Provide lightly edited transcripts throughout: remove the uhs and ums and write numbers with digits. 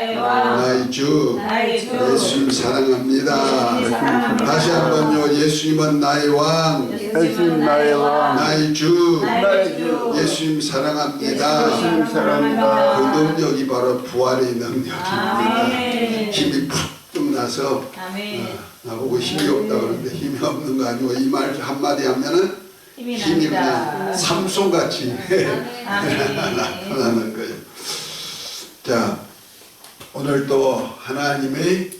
나의 주 예수님 사랑합니다. 다시 한번요. 예수님은 나의 왕, 예수님 나의 왕, 나의 주 나의 주, 예수님 사랑합니다. 예수님 사랑합니다. 그 능력이 바로 부활의 능력입니다. 힘이 푹 나서 나보고 힘이 없다 그러는데 힘이 없는 거 아니고 이 말 한마디 하면은 힘이 그냥 삼손같이 나타나는 거예요. 자, 오늘 또 하나님의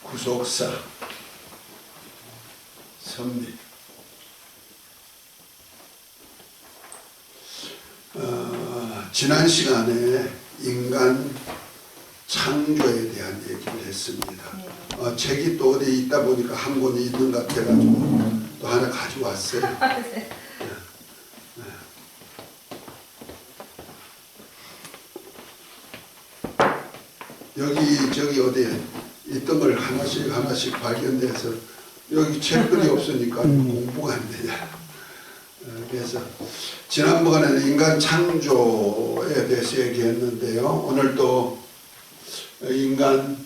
구속사 섭리. 지난 시간에 인간 창조에 대한 얘기를 했습니다. 책이 또 어디 있다 보니까 한 권이 있는 것 같아가지고 또 하나 가져왔어요. 여기 저기 어디에 있던 걸 하나씩 발견돼서 여기 책들이 없으니까 공부가 안 되냐. 그래서 지난번에는 인간 창조에 대해서 얘기했는데요. 오늘 또 인간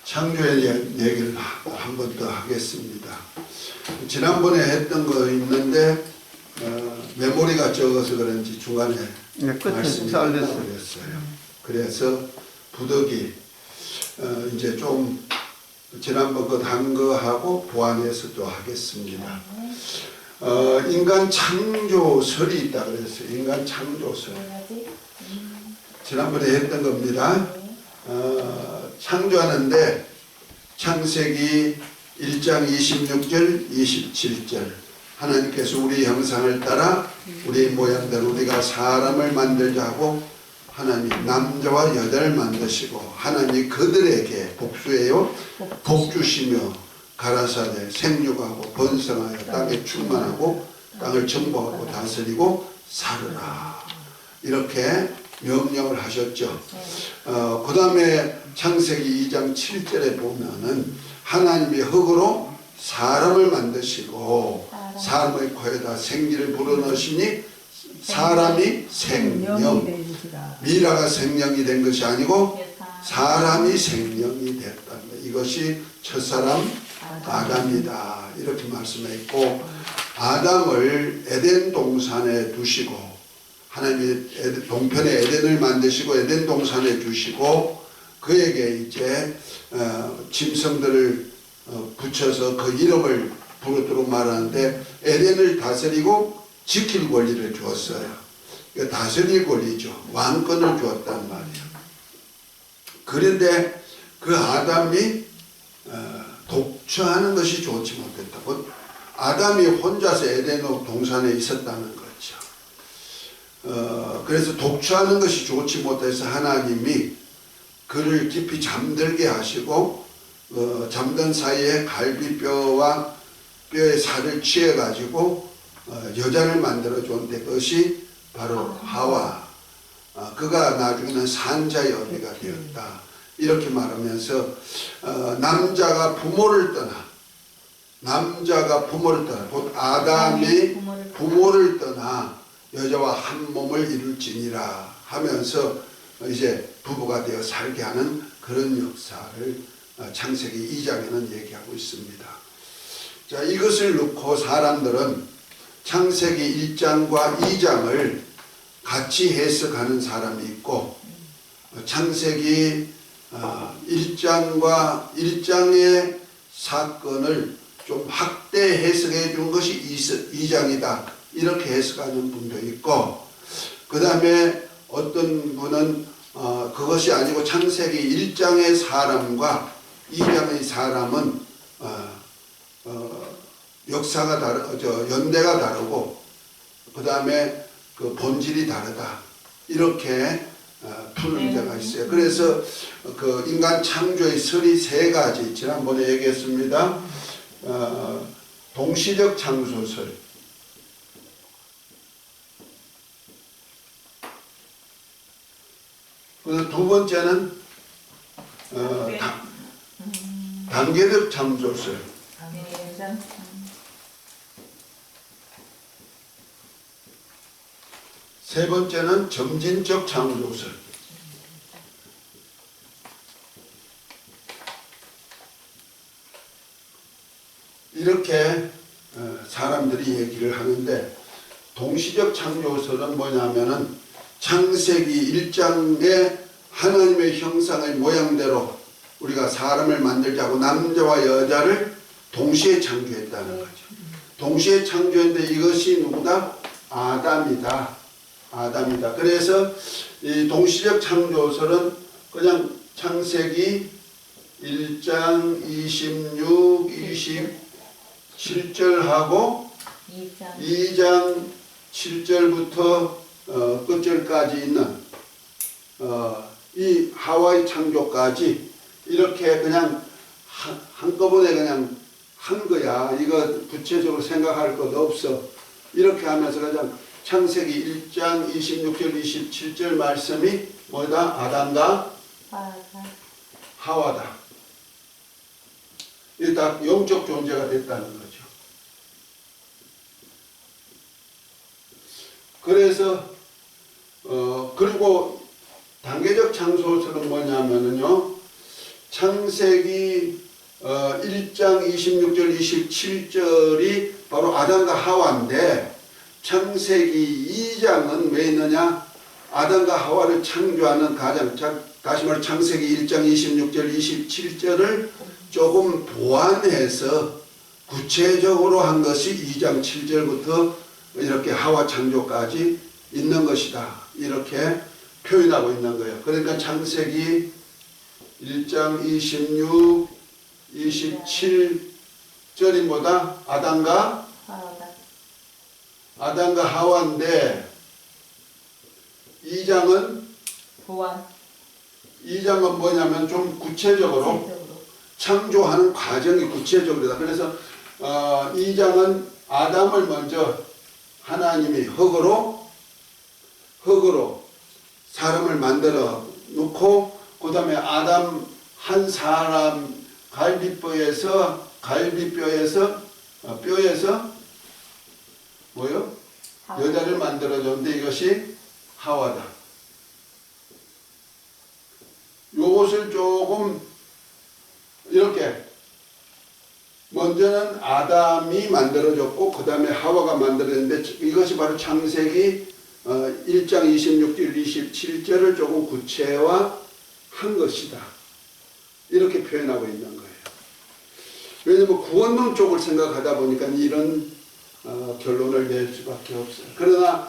창조에 대한 얘기를 한 번 더 하겠습니다. 지난번에 했던 거 있는데 메모리가 적어서 그런지 중간에 끝에 말씀이 잘렸어요. 그랬어요. 그래서 부득이 이제 좀 지난번 것 한 거하고 보완해서 또 하겠습니다. 인간 창조설이 있다 그랬어요. 인간 창조설. 지난번에 했던 겁니다. 창조하는데 창세기 1장 26절 27절 하나님께서 우리 형상을 따라 우리 모양대로 우리가 사람을 만들자 하고 하나님 남자와 여자를 만드시고 하나님 그들에게 복수예요. 복주시며 가라사대 생육하고 번성하여 땅에 충만하고 땅을 정복하고 다스리고 살으라. 이렇게 명령을 하셨죠. 그 다음에 창세기 2장 7절에 보면은 하나님이 흙으로 사람을 만드시고 사람의 코에다 생기를 불어넣으시니 사람이 생명, 미라가 생명이 된 것이 아니고 사람이 생명이 됐다는 것. 이것이 첫사람 아담이다. 이렇게 말씀했고 아담을 에덴 동산에 두시고 하나님이 동편에 에덴을 만드시고 에덴 동산에 두시고 그에게 이제 짐승들을 붙여서 그 이름을 부르도록 말하는데 에덴을 다스리고 지킬 권리를 주었어요. 다스릴 권리죠. 왕권을 주었단 말이에요. 그런데 그 아담이 독처하는 것이 좋지 못했다고. 아담이 혼자서 에덴 동산에 있었다는 거죠. 그래서 독처하는 것이 좋지 못해서 하나님이 그를 깊이 잠들게 하시고 잠든 사이에 갈비뼈와 뼈의 살을 취해 가지고 여자를 만들어 줬는데 그것이 바로 하와. 그가 나중에는 산자의 어미가 되었다. 이렇게 말하면서 남자가 부모를 떠나 곧 아담이 부모를 떠나 여자와 한 몸을 이룰지니라 하면서 이제 부부가 되어 살게 하는 그런 역사를 창세기 2장에는 얘기하고 있습니다. 자, 이것을 놓고 사람들은 창세기 1장과 2장을 같이 해석하는 사람이 있고 창세기 1장의 사건을 좀 확대 해석해 준 것이 2장이다. 이렇게 해석하는 분도 있고 그 다음에 어떤 분은 그것이 아니고 창세기 1장의 사람과 2장의 사람은 역사가 연대가 다르고 그 다음에 그 본질이 다르다. 이렇게 푸는 데가 있어요. 그래서 그 인간 창조의 설이 세 가지 지난번에 얘기했습니다. 동시적 창조설, 그 두 번째는 단계적 창조설, 세 번째는 점진적 창조설. 이렇게 사람들이 얘기를 하는데, 동시적 창조설은 뭐냐면은 창세기 1장에 하나님의 형상의 모양대로 우리가 사람을 만들자고 남자와 여자를 동시에 창조했다는 거죠. 동시에 창조했는데 이것이 누구다? 아담이다. 아담이다. 그래서 이 동시적 창조설은 그냥 창세기 1장 26, 27절하고 2장 7절부터 끝절까지 있는 이 하와의 창조까지 이렇게 그냥 한꺼번에 그냥 한 거야. 이거 구체적으로 생각할 것 없어. 이렇게 하면서 그냥 창세기 1장 26절 27절 말씀이 뭐다? 아담과 하와다. 이게 다 영적 존재가 됐다는 거죠. 그래서 그리고 단계적 창조설은 뭐냐면은요, 창세기 1장 26절 27절이 바로 아담과 하와인데, 창세기 2장은 왜 있느냐? 아담과 하와를 창조하는 가장, 다시 말해 창세기 1장 26절 27절을 조금 보완해서 구체적으로 한 것이 2장 7절부터 이렇게 하와 창조까지 있는 것이다. 이렇게 표현하고 있는 거예요. 그러니까 창세기 1장 26, 27절이 뭐다? 아담과 하와인데, 2장은 보완. 2장은 뭐냐면 좀 구체적으로 창조하는 과정이 구체적이다. 그래서 2장은 아담을 먼저 하나님이 흙으로 사람을 만들어 놓고, 그 다음에 아담 한 사람 갈비뼈에서 뭐요? 여자를 만들어 줬는데 이것이 하와다. 요것을 조금 이렇게 먼저는 아담이 만들어졌고 그 다음에 하와가 만들어졌는데, 이것이 바로 창세기 1장 26절 27절을 조금 구체화한 것이다. 이렇게 표현하고 있는 거예요. 왜냐하면 구원론 쪽을 생각하다 보니까 이런 결론을 낼 수밖에 없어요. 그러나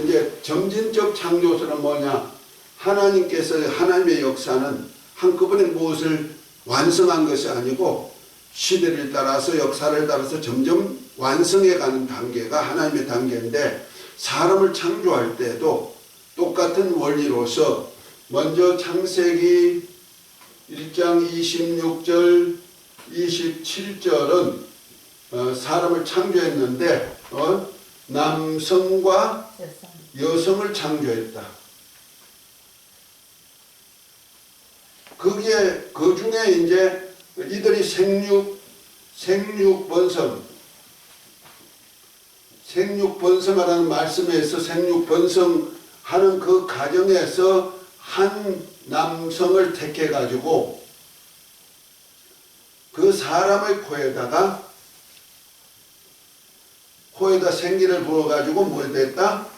이제 점진적 창조설은 뭐냐? 하나님의 역사는 한꺼번에 무엇을 완성한 것이 아니고 시대를 따라서 역사를 따라서 점점 완성해 가는 단계가 하나님의 단계인데, 사람을 창조할 때도 똑같은 원리로서 먼저 창세기 1장 26절 27절은 사람을 창조했는데 남성과 여성을 창조했다. 거기에 그 중에 이제 이들이 생육번성하라는 말씀에서 생육번성하는 그 과정에서 한 남성을 택해 가지고 그 사람의 코에다 생기를 부어 가지고 뭘 됐다?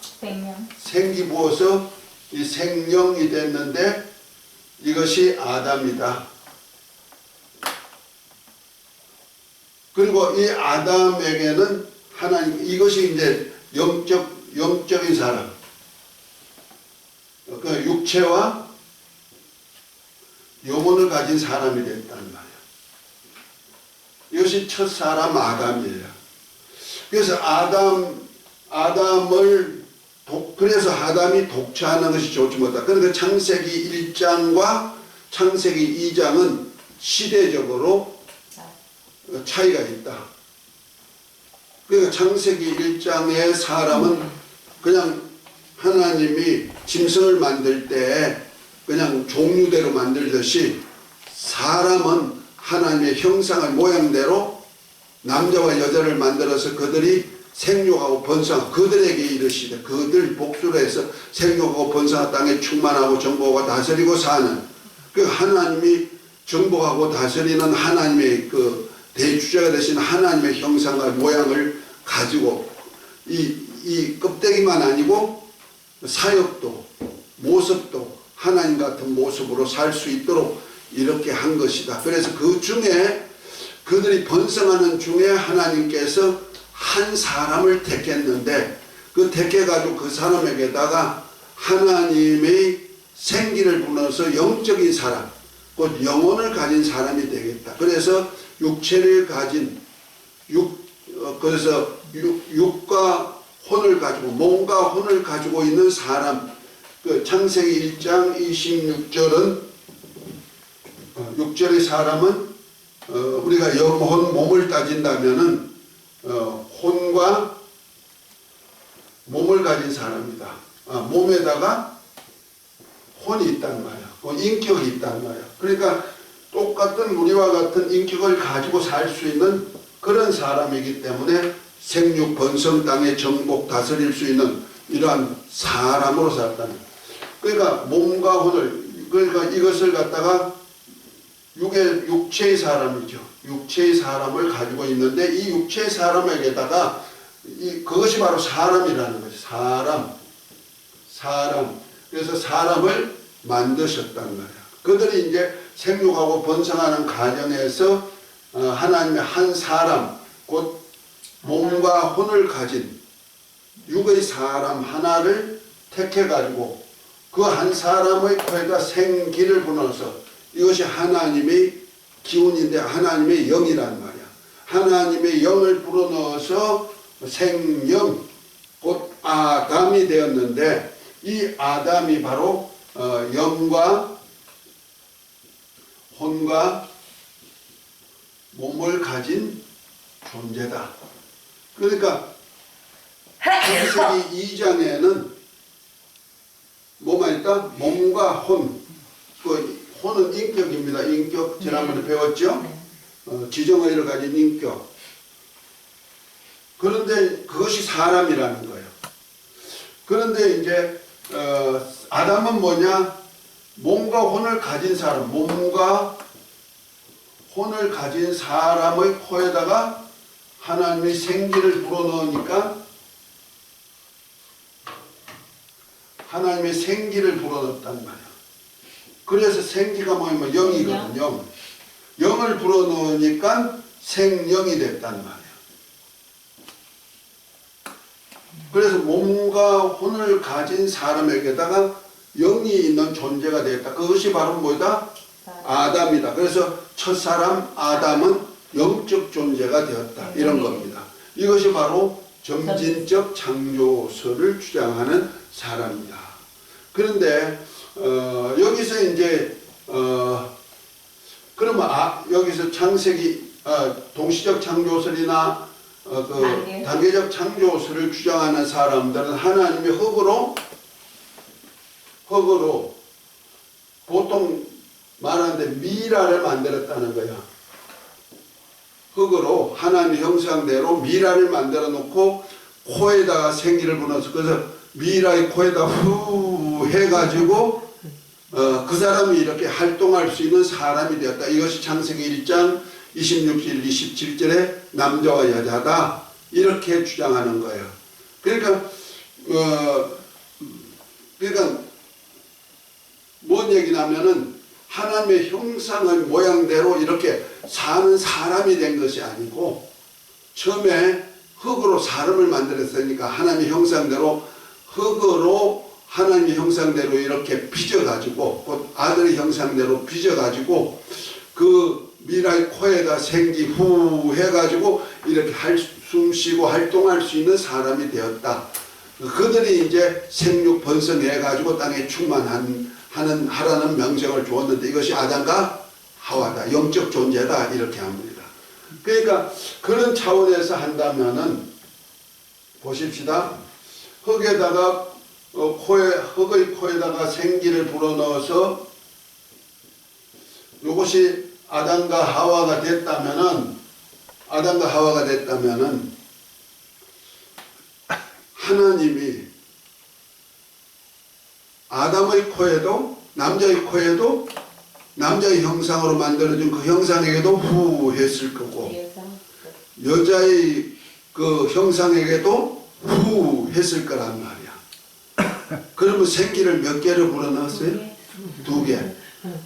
생기 부어서 이 생명이 됐는데, 이것이 아담이다. 그리고 이 아담에게는 하나님, 이것이 이제 영적인 사람, 그 육체와 영혼을 가진 사람이 됐단 말이야. 이것이 첫 사람 아담이에요. 그래서 그래서 아담이 독차하는 것이 좋지 못하다. 그러니까 창세기 1장과 창세기 2장은 시대적으로 차이가 있다. 그러니까 창세기 1장의 사람은 그냥 하나님이 짐승을 만들 때 그냥 종류대로 만들듯이, 사람은 하나님의 형상을 모양대로 남자와 여자를 만들어서 그들이 생육하고 번성하고 그들에게 이르시되 그들 복수로 해서 생육하고 번성한 땅에 충만하고 정복하고 다스리고 사는 그 하나님이 정복하고 다스리는 하나님의 그 대주자가 되신 하나님의 형상과 모양을 가지고 이 껍데기만 아니고 사역도 모습도 하나님 같은 모습으로 살 수 있도록 이렇게 한 것이다. 그래서 그 중에 그들이 번성하는 중에 하나님께서 한 사람을 택했는데 그 택해가지고 그 사람에게다가 하나님의 생기를 불어서 영적인 사람 곧 영혼을 가진 사람이 되겠다. 그래서 육체를 가진 그래서 육과 혼을 가지고 몸과 혼을 가지고 있는 사람 그 창세기 1장 26절은 6절의 사람은 우리가 영혼 몸을 따진다면은 혼과 몸을 가진 사람이다. 몸에다가 혼이 있단 말이야. 인격이 있단 말이야. 그러니까 똑같은 우리와 같은 인격을 가지고 살 수 있는 그런 사람이기 때문에 생육 번성 땅에 정복 다스릴 수 있는 이러한 사람으로 살았다는 거야. 그러니까 몸과 혼을 그러니까 이것을 갖다가 육체의 사람이죠. 육체의 사람을 가지고 있는데 이 육체의 사람에게다가 그것이 바로 사람이라는 거지. 사람. 그래서 사람을 만드셨다는 거야. 그들이 이제 생육하고 번성하는 과정에서 하나님의 한 사람, 곧 몸과 혼을 가진 육의 사람 하나를 택해가지고 그 한 사람의 코에다 생기를 불어넣어서 이것이 하나님의 기운인데 하나님의 영이란 말이야. 하나님의 영을 불어넣어서 생영, 곧 아담이 되었는데 이 아담이 바로 영과 혼과 몸을 가진 존재다. 그러니까 창세기 2장에는 뭐만 있다? 몸과 혼. 그 혼은 인격입니다. 인격 지난번에 배웠죠? 지정의를 가진 인격. 그런데 그것이 사람이라는 거예요. 그런데 이제 아담은 뭐냐? 몸과 혼을 가진 사람, 몸과 혼을 가진 사람의 코에다가 하나님의 생기를 불어넣으니까 하나님의 생기를 불어넣었단 말이야. 그래서 생기가 뭐냐면 영이거든요. 영을 불어넣으니까 생영이 됐단 말이야. 그래서 몸과 혼을 가진 사람에게다가 영이 있는 존재가 되었다. 그것이 바로 뭐다? 아담이다. 그래서 첫사람 아담은 영적 존재가 되었다. 이런 겁니다. 이것이 바로 점진적 창조설을 주장하는 사람이다. 그런데 여기서 이제 그러면 여기서 창세기 동시적 창조설이나 그 단계적 창조설을 주장하는 사람들은 하나님이 흙으로 보통 말하는데 미라를 만들었다는 거야. 흙으로 하나님의 형상대로 미라를 만들어 놓고 코에다가 생기를 불어넣어서 그래서 미라의 코에다 후 해가지고 그 사람이 이렇게 활동할 수 있는 사람이 되었다. 이것이 창세기 1장 26절 27절에 남자와 여자다 이렇게 주장하는 거예요. 그러니까 뭔 얘기냐면은 하나님의 형상의 모양대로 이렇게 사는 사람이 된 것이 아니고 처음에 흙으로 사람을 만들었으니까 하나님의 형상대로 흙으로 하나님의 형상대로 이렇게 빚어가지고 곧 아들의 형상대로 빚어가지고 그 미라의 코에다 생기 후 해가지고 이렇게 숨쉬고 활동할 수 있는 사람이 되었다. 그들이 이제 생육 번성해가지고 땅에 하라는 명령을 주었는데 이것이 아담과 하와다. 영적 존재다. 이렇게 합니다. 그러니까 그런 차원에서 한다면은 보십시다. 흙에다가 흙의 코에다가 생기를 불어넣어서 이것이 아담과 하와가 됐다면은 하나님이 아담의 코에도 남자의 코에도 남자의 형상으로 만들어진 그 형상에게도 후 했을 거고 여자의 그 형상에게도 후 했을 거란 말이야. 그러면 새끼를 몇 개를 불어넣었어요? 2개.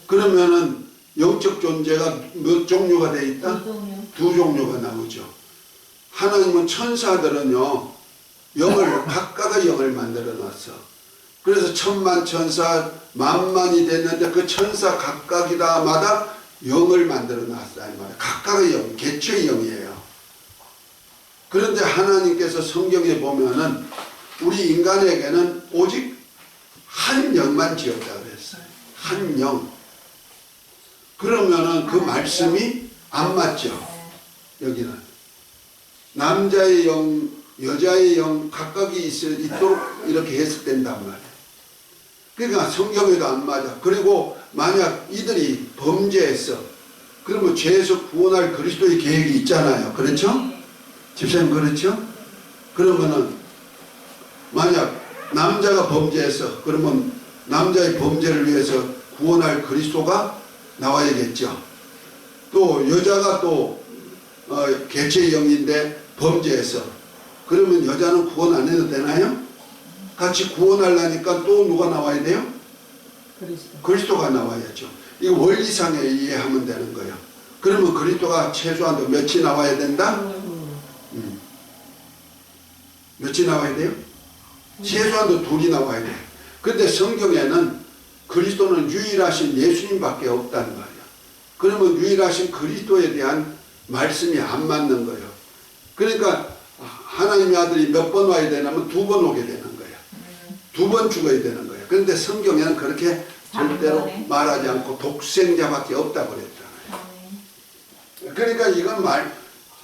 그러면은 영적 존재가 몇 종류가 돼 있다? 2종류가 나오죠. 하나님은 천사들은요, 각각의 영을 만들어 놨어. 그래서 천만 천사, 만만이 됐는데 그 천사 각각이다마다 영을 만들어 놨다. 이 말이야. 각각의 영, 개체의 영이에요. 그런데 하나님께서 성경에 보면은 우리 인간에게는 오직 한 영만 지었다 그랬어요. 한 영. 그러면은 그 말씀이 안 맞죠. 여기는 남자의 영, 여자의 영 각각이 있도록 이렇게 해석된단 말이에요. 그러니까 성경에도 안 맞아. 그리고 만약 이들이 범죄했어. 그러면 죄에서 구원할 그리스도의 계획이 있잖아요. 그렇죠? 집사님 그렇죠? 그러면은 만약 남자가 범죄했어. 그러면 남자의 범죄를 위해서 구원할 그리스도가 나와야겠죠. 또 여자가 또 개체의 영인데 범죄했어. 그러면 여자는 구원 안 해도 되나요? 같이 구원하려니까 또 누가 나와야 돼요? 그리스도가 나와야죠. 이거 원리상에 이해하면 되는 거예요. 그러면 그리스도가 최소한 몇이 나와야 된다? 몇이 나와야 돼요? 최소한도 2이 나와야 돼요. 근데 성경에는 그리스도는 유일하신 예수님밖에 없다는 말이야. 그러면 유일하신 그리스도에 대한 말씀이 안 맞는 거예요. 그러니까 하나님의 아들이 몇 번 와야 되냐면 2번 오게 되는 거예요. 2번 죽어야 되는 거예요. 그런데 성경에는 그렇게 절대로 말하지 않고 독생자밖에 없다고 그랬잖아요. 그러니까 이건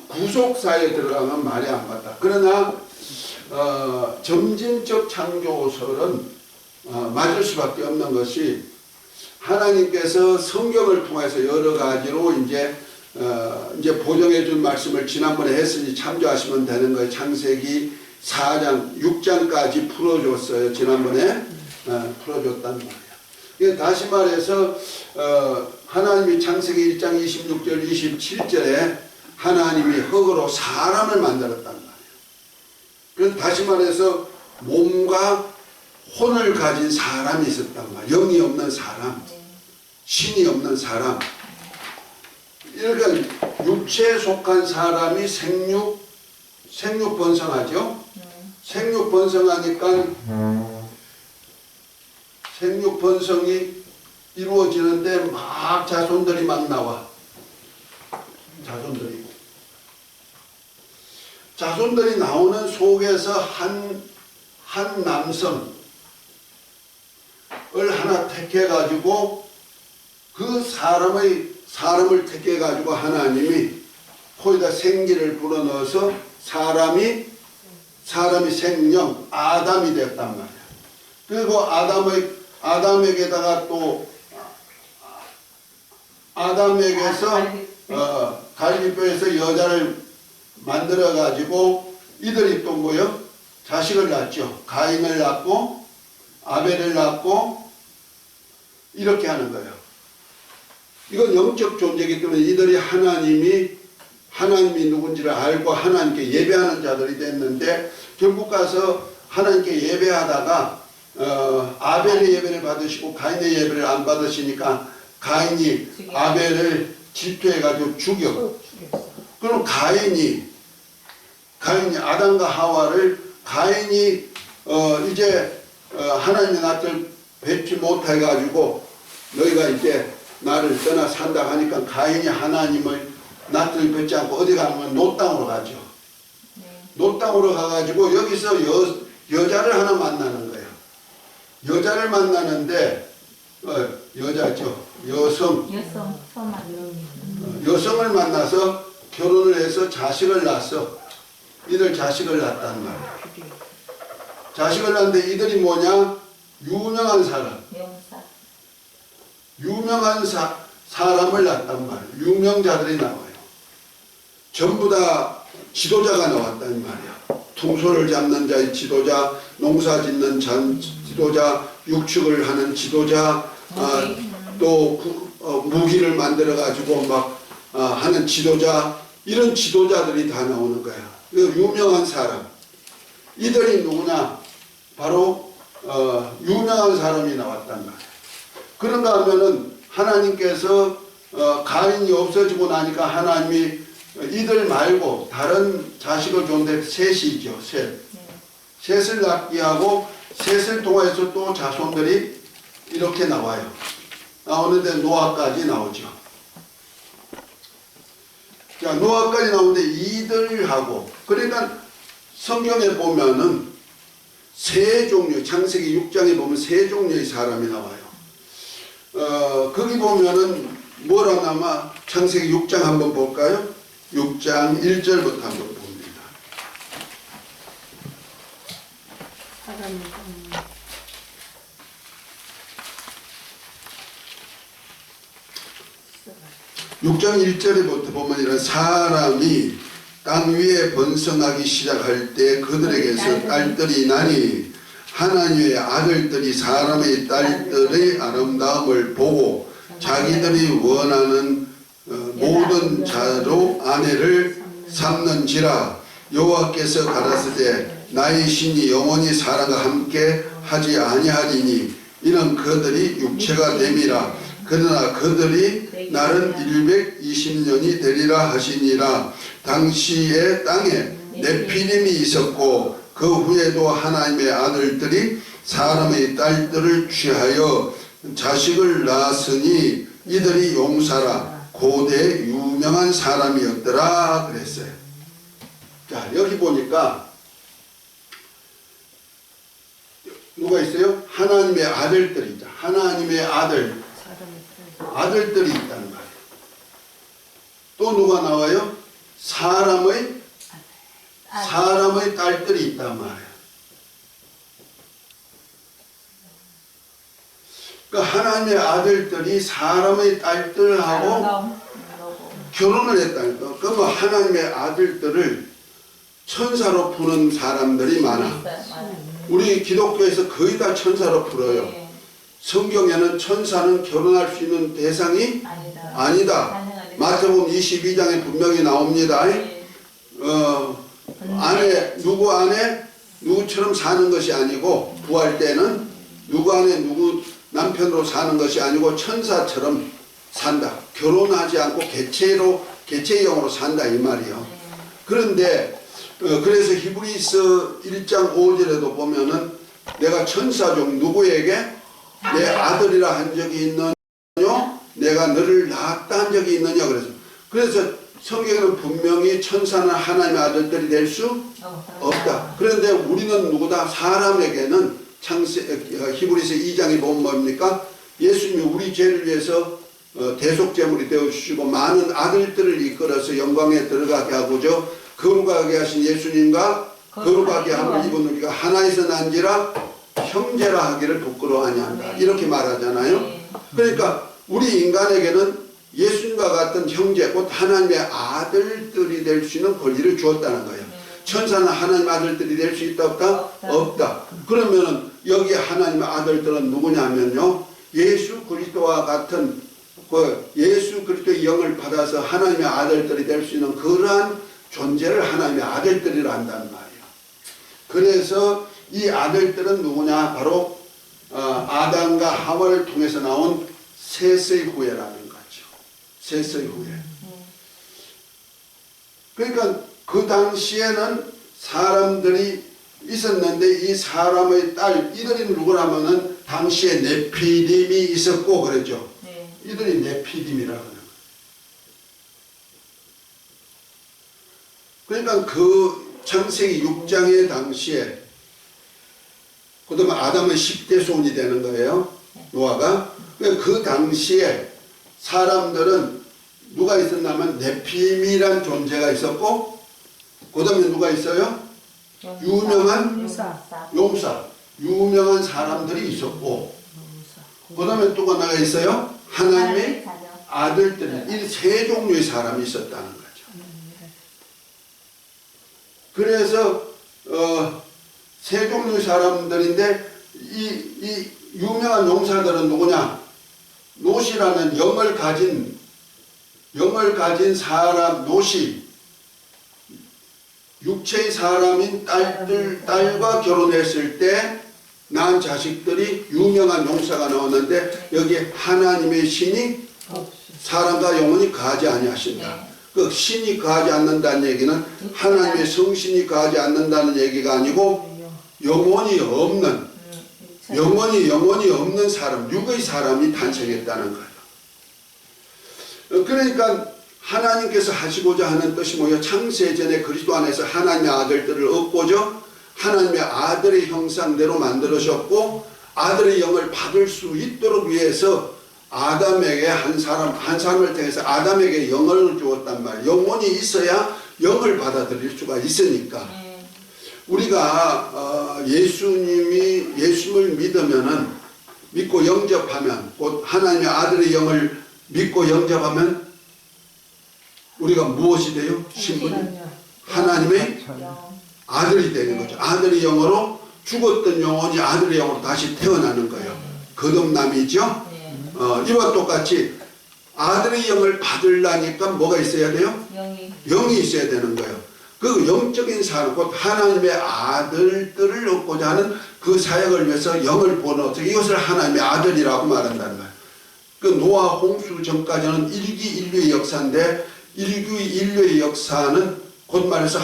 구속사에 들어가면 말이 안 맞다. 그러나 점진적 창조설은 맞을 수밖에 없는 것이 하나님께서 성경을 통해서 여러 가지로 이제 보정해 준 말씀을 지난번에 했으니 참조하시면 되는 거예요. 창세기 4장, 6장까지 풀어줬어요. 지난번에 풀어줬단 말이에요. 다시 말해서 하나님이 창세기 1장 26절, 27절에 하나님이 흙으로 사람을 만들었단 말이에요. 그래서 다시 말해서 몸과 혼을 가진 사람이 있었단 말이에요. 영이 없는 사람, 신이 없는 사람. 그러니까 육체에 속한 사람이 생육번성하죠. 생육번성하니까 생육번성이 이루어지는데 막 자손들이 막 나와. 자손들이 나오는 속에서 한 남성을 하나 택해가지고 그 사람을 택해가지고 하나님이 거기다 생기를 불어넣어서 사람이 생명, 아담이 됐단 말이야. 그리고 아담에게다가 또 아담에게서 갈비뼈에서 여자를 만들어가지고 이들이 또 뭐요? 자식을 낳죠. 가인을 낳고 아벨을 낳고 이렇게 하는 거예요. 이건 영적 존재이기 때문에 이들이 하나님이 누군지를 알고 하나님께 예배하는 자들이 됐는데 결국 가서 하나님께 예배하다가 아벨의 예배를 받으시고 가인의 예배를 안 받으시니까 가인이 아벨을 질투해가지고 죽여. 그럼 가인이 아담과 하와를 가인이 이제 하나님의 낯을 뵙지 못해가지고 너희가 이제 나를 떠나 산다 하니까 가인이 하나님을 낯을 뵙지 않고 어디 가면 노 땅으로 가죠. 노 땅으로 가가지고 여기서 여자를 하나 만나는 거예요. 여자를 만나는데 여자죠. 여성을 만나서 결혼을 해서 자식을 낳았어. 이들 자식을 낳았단 말이야. 자식을 낳는데 이들이 뭐냐? 유명한 사람. 유명한 사람을 낳았단 말이에요. 유명자들이 나와요. 전부 다 지도자가 나왔단 말이야. 통소를 잡는 자의 지도자, 농사 짓는 지도자, 육축을 하는 지도자, 또 무기를 만들어 가지고 막 하는 지도자, 이런 지도자들이 다 나오는 거야. 유명한 사람. 이들이 누구냐? 바로 유명한 사람이 나왔단 말이야. 그런가 하면은 하나님께서 가인이 없어지고 나니까 하나님이 이들 말고 다른 자식을 줬는데 셋이죠. 셋을 낳게 하고 셋을 통해서 또 자손들이 이렇게 나와요. 나오는데 노아까지 나오죠. 자, 노아까지 나오는데 이들하고, 그러니까 성경에 보면은 세 종류, 창세기 6장에 보면 세 종류의 사람이 나와요. 거기 보면은 뭐라 나마 창세기 6장 한번 볼까요? 6장 1절부터 한번 봅니다. 6장 1절부터 보면 이런 사람이 땅 위에 번성하기 시작할 때 그들에게서 딸들이 나니 하나님의 아들들이 사람의 딸들의 아름다움을 보고 자기들이 원하는 모든 자로 아내를 삼는지라. 여호와께서 가라사대 나의 신이 영원히 사람과 함께 하지 아니하리니 이는 그들이 육체가 됨이라. 그러나 그들이 날은 120년이 되리라 하시니라. 당시에 땅에 네피림이 있었고 그 후에도 하나님의 아들들이 사람의 딸들을 취하여 자식을 낳았으니 이들이 용사라. 고대 유명한 사람이었더라 그랬어요. 자, 여기 보니까 누가 있어요? 하나님의 아들들이죠. 하나님의 아들들이 있다는 말이에요. 또 누가 나와요? 사람의 딸들이 있단 말이에요. 그러니까 하나님의 아들들이 사람의 딸들하고 결혼을 했다니까. 그러면 하나님의 아들들을 천사로 푸는 사람들이 많아. 우리 기독교에서 거의 다 천사로 풀어요. 성경에는 천사는 결혼할 수 있는 대상이 아니다. 마태복음 22장에 분명히 나옵니다. 누구 안에 누구처럼 사는 것이 아니고, 부활 때는 누구 안에 누구 남편으로 사는 것이 아니고 천사처럼 산다. 결혼하지 않고 개체형으로 산다 이 말이요. 그런데 그래서 히브리서 1장 5절에도 보면은 내가 천사 중 누구에게 내 아들이라 한 적이 있느냐, 내가 너를 낳았다 한 적이 있느냐. 그래서 성경에는 분명히 천사는 하나님의 아들들이 될 수 없다. 그런데 우리는 누구다? 사람에게는 히브리서 2장에 보면 뭡니까? 예수님이 우리 죄를 위해서 대속제물이 되어주시고 많은 아들들을 이끌어서 영광에 들어가게 하고죠. 거룩하게 하신 예수님과 거룩하게 함을 입은 우리가 하나에서 난지라 형제라 하기를 부끄러워하냐 한다. 이렇게 말하잖아요. 그러니까 우리 인간에게는 예수님과 같은 형제, 곧 하나님의 아들들이 될 수 있는 권리를 주었다는 거예요. 천사는 하나님의 아들들이 될 수 있다 없다? 없다. 그러면은 여기 하나님의 아들들은 누구냐면요, 예수 그리스도와 같은 예수 그리스도의 영을 받아서 하나님의 아들들이 될 수 있는 그러한 존재를 하나님의 아들들이라 한다는 말이에요. 그래서 이 아들들은 누구냐? 바로 아담과 하와를 통해서 나온 셋의 후예라는 거죠. 셋의 후예. 그러니까 그 당시에는 사람들이 있었는데 이 사람의 딸, 이들이 누구라면은 당시에 네피림이 있었고 그랬죠. 이들이 네피림이라고 하는 거예요. 그러니까 그 창세기 6장의 당시에, 그 다음에 아담의 10대 손이 되는 거예요. 노아가. 그 당시에 사람들은 누가 있었냐면 네피림이란 존재가 있었고, 그 다음에 누가 있어요? 유명한 용사, 유명한 사람들이 있었고, 그 다음에 또 하나가 있어요? 하나님의 아들들이. 이 세 종류의 사람이 있었다는 거죠. 그래서 세 종류의 사람들인데 이 유명한 용사들은 누구냐? 노시라는 영을 가진 사람, 노시, 육체의 사람인 딸과 결혼했을 때 낳은 자식들이 유명한 용사가 나왔는데 여기에 하나님의 신이 사람과 영원히 가지 아니하신다. 그 신이 가지 않는다는 얘기는 하나님의 성신이 가지 않는다는 얘기가 아니고 영원히 없는 사람, 육의 사람이 탄생했다는 거예요. 그러니까 하나님께서 하시고자 하는 뜻이 뭐예요? 창세전에 그리스도 안에서 하나님의 아들들을 얻고자 하나님의 아들의 형상대로 만들으셨고 아들의 영을 받을 수 있도록 위해서 아담에게 한 사람을 통해서 아담에게 영을 주었단 말이에요. 영혼이 있어야 영을 받아들일 수가 있으니까. 우리가 예수님을 믿고 영접하면, 곧 하나님의 아들의 영을 믿고 영접하면 우리가 무엇이 돼요? 신분이 하나님의 아들이 되는 거죠. 아들의 영으로 죽었던 영혼이 아들의 영으로 다시 태어나는 거예요. 거듭남이죠. 이와 똑같이 아들의 영을 받으려니까 뭐가 있어야 돼요? 영이 있어야 되는 거예요. 그 영적인 사람, 곧 하나님의 아들들을 얻고자 하는 그 사역을 위해서 영을 보내서 이것을 하나님의 아들이라고 말한다는 거예요. 그 노아 홍수 전까지는 일기 인류의 역사인데 인류의 역사는 곧 말해서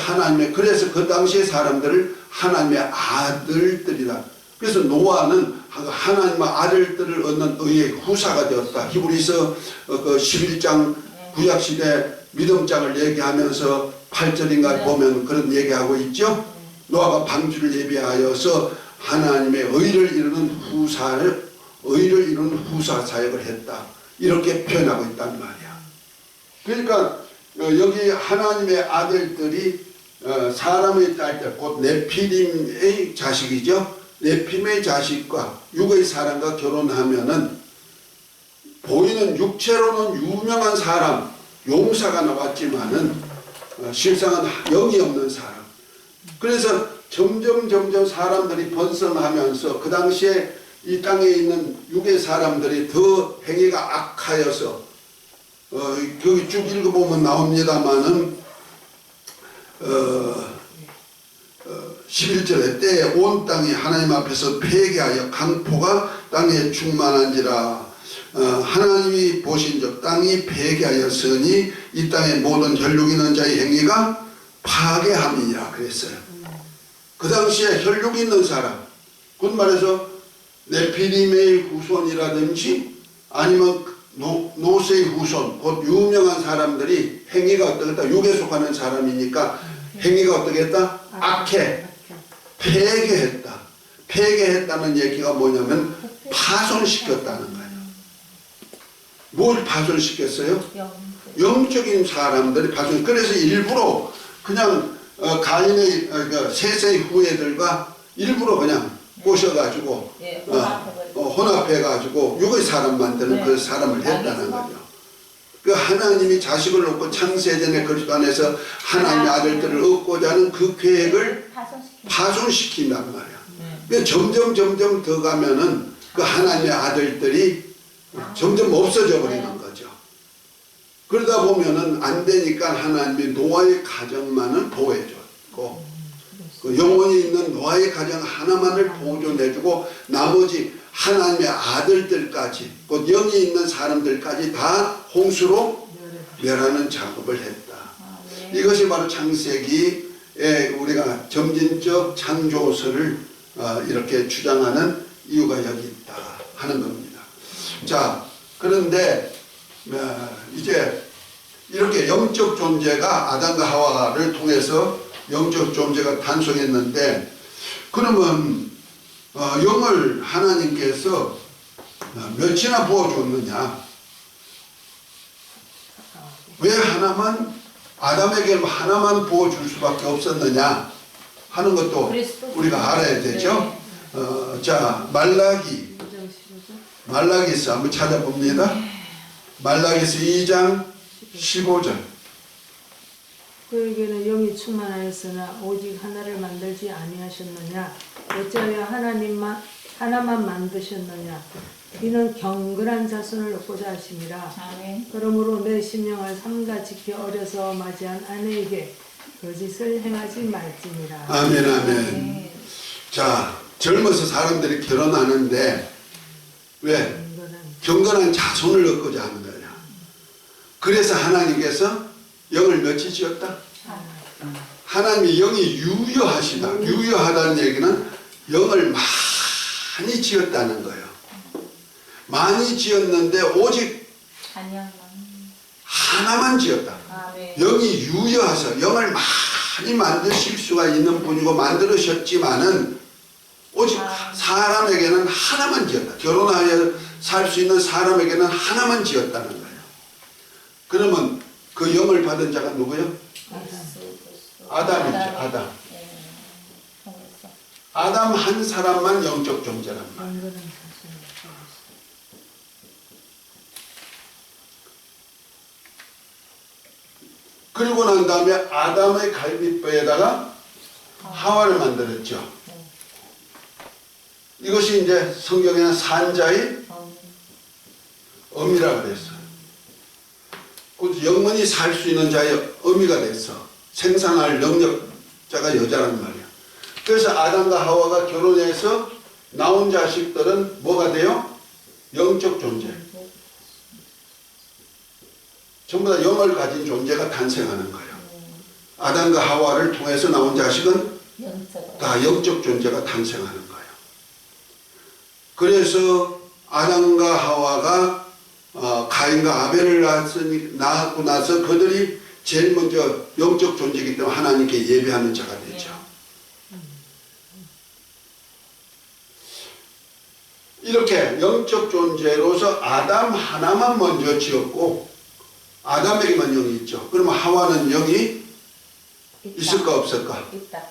그래서 그 당시의 사람들을 하나님의 아들들이다. 그래서 노아는 하나님의 아들들을 얻는 의의 후사가 되었다. 히브리서 11장 구약시대 믿음장을 얘기하면서 8절인가 보면 그런 얘기하고 있죠. 노아가 방주를 예비하여서 하나님의 의를 이루는 후사 사역을 했다. 이렇게 표현하고 있단 말이야. 그러니까 여기 하나님의 아들들이 사람의 딸들, 곧 네피림의 자식이죠. 네피림의 자식과 육의 사람과 결혼하면은 보이는 육체로는 유명한 사람, 용사가 나왔지만은 실상은 영이 없는 사람. 그래서 점점 사람들이 번성하면서 그 당시에 이 땅에 있는 육의 사람들이 더 행위가 악하여서 여기 쭉 읽어보면 나옵니다마는 11절에 때에 온 땅이 하나님 앞에서 폐개하여 강포가 땅에 충만한지라. 하나님이 보신즉 땅이 폐개하였으니 이 땅의 모든 혈육 있는 자의 행위가 파괴함이니라 그랬어요. 그 당시에 혈육 있는 사람, 곧 말해서 네피림의 후손이라든지 아니면 노세의 후손, 곧 유명한 사람들이 행위가 어떻겠다? 육에 속하는 사람이니까 행위가 어떻겠다? 악해. 폐괴했다. 폐괴했다는 얘기가 뭐냐면 파손시켰다는 거예요. 뭘 파손시켰어요? 영적인 사람들이 파손. 그래서 일부러 그냥 가인의 셋의 후예들과 일부러 그냥 꼬셔가지고 혼합해가지고 육의 사람 만드는 그 사람을 했다는 거죠. 그 하나님이 자식을 놓고 창세전에 그리스도 안에서 하나님의 아들들을 얻고자 하는 그 계획을 파손시킨단 말이야. 그 점점 더 가면은 그 하나님의 아들들이 점점 없어져 버리는 거죠. 그러다 보면은 안 되니까 하나님이 노아의 가정만은 보호해줬고 그 영혼이 있는 노아의 가정 하나만을 보존해주고 나머지 하나님의 아들들까지 곧 영이 있는 사람들까지 다 홍수로 멸하는 작업을 했다. 이것이 바로 창세기에 우리가 점진적 창조설을 이렇게 주장하는 이유가 여기 있다 하는 겁니다. 자, 그런데 이제 이렇게 영적 존재가 아담과 하와를 통해서 영적 존재가 탄생했는데 그러면 영을 하나님께서 몇이나 부어줬느냐? 왜 아담에게 하나만 부어줄 수밖에 없었느냐 하는 것도 우리가 알아야 되죠. 자, 말라기서 한번 찾아봅니다. 말라기서 2장 15절. 그에게는 영이 충만하였으나 오직 하나를 만들지 아니하셨느냐? 어찌하여 하나만 만드셨느냐? 이는 경건한 자손을 얻고자 하심이라. 아멘. 그러므로 내 심령을 삼가 지켜 어려서 맞이한 아내에게 거짓을 행하지 말지니라. 아멘, 아멘. 자, 젊어서 사람들이 결혼하는데 왜? 경건한 경건한 자손을 얻고자 하는 거야. 그래서 하나님께서 영을 몇이 지었다? 하나님이 영이 유효하시다. 유효하다는 얘기는 영을 많이 지었다는 거예요. 많이 지었는데 오직 하나만 지었다. 아멘. 영이 유효하셔. 영을 많이 만드실 수가 있는 분이고 만들으셨지만은 오직 사람에게는 하나만 지었다. 결혼하여 살 수 있는 사람에게는 하나만 지었다는 거예요. 그러면 그 영을 받은 자가 누구요? 아담이죠. 아담. 아담 한 사람만 영적 존재란 말이에요. 경건한 자손을 그리고 난 다음에 아담의 갈비뼈에다가 하와를 만들었죠. 이것이 이제 성경에는 산자의 어미라고 그랬어요. 영원히 살 수 있는 자의 어미가 됐어. 생산할 능력자가 여자란 말이야. 그래서 아담과 하와가 결혼해서 나온 자식들은 뭐가 돼요? 영적 존재. 전부 다 영을 가진 존재가 탄생하는 거예요. 아담과 하와를 통해서 나온 자식은 다 영적 존재가 탄생하는 거예요. 그래서 아담과 하와가 가인과 아벨을 낳고 나서 그들이 제일 먼저 영적 존재이기 때문에 하나님께 예배하는 자가 되죠. 이렇게 영적 존재로서 아담 하나만 먼저 지었고 아담에게만 영이 있죠. 그러면 하와는 영이 있을까 없을까? 있다.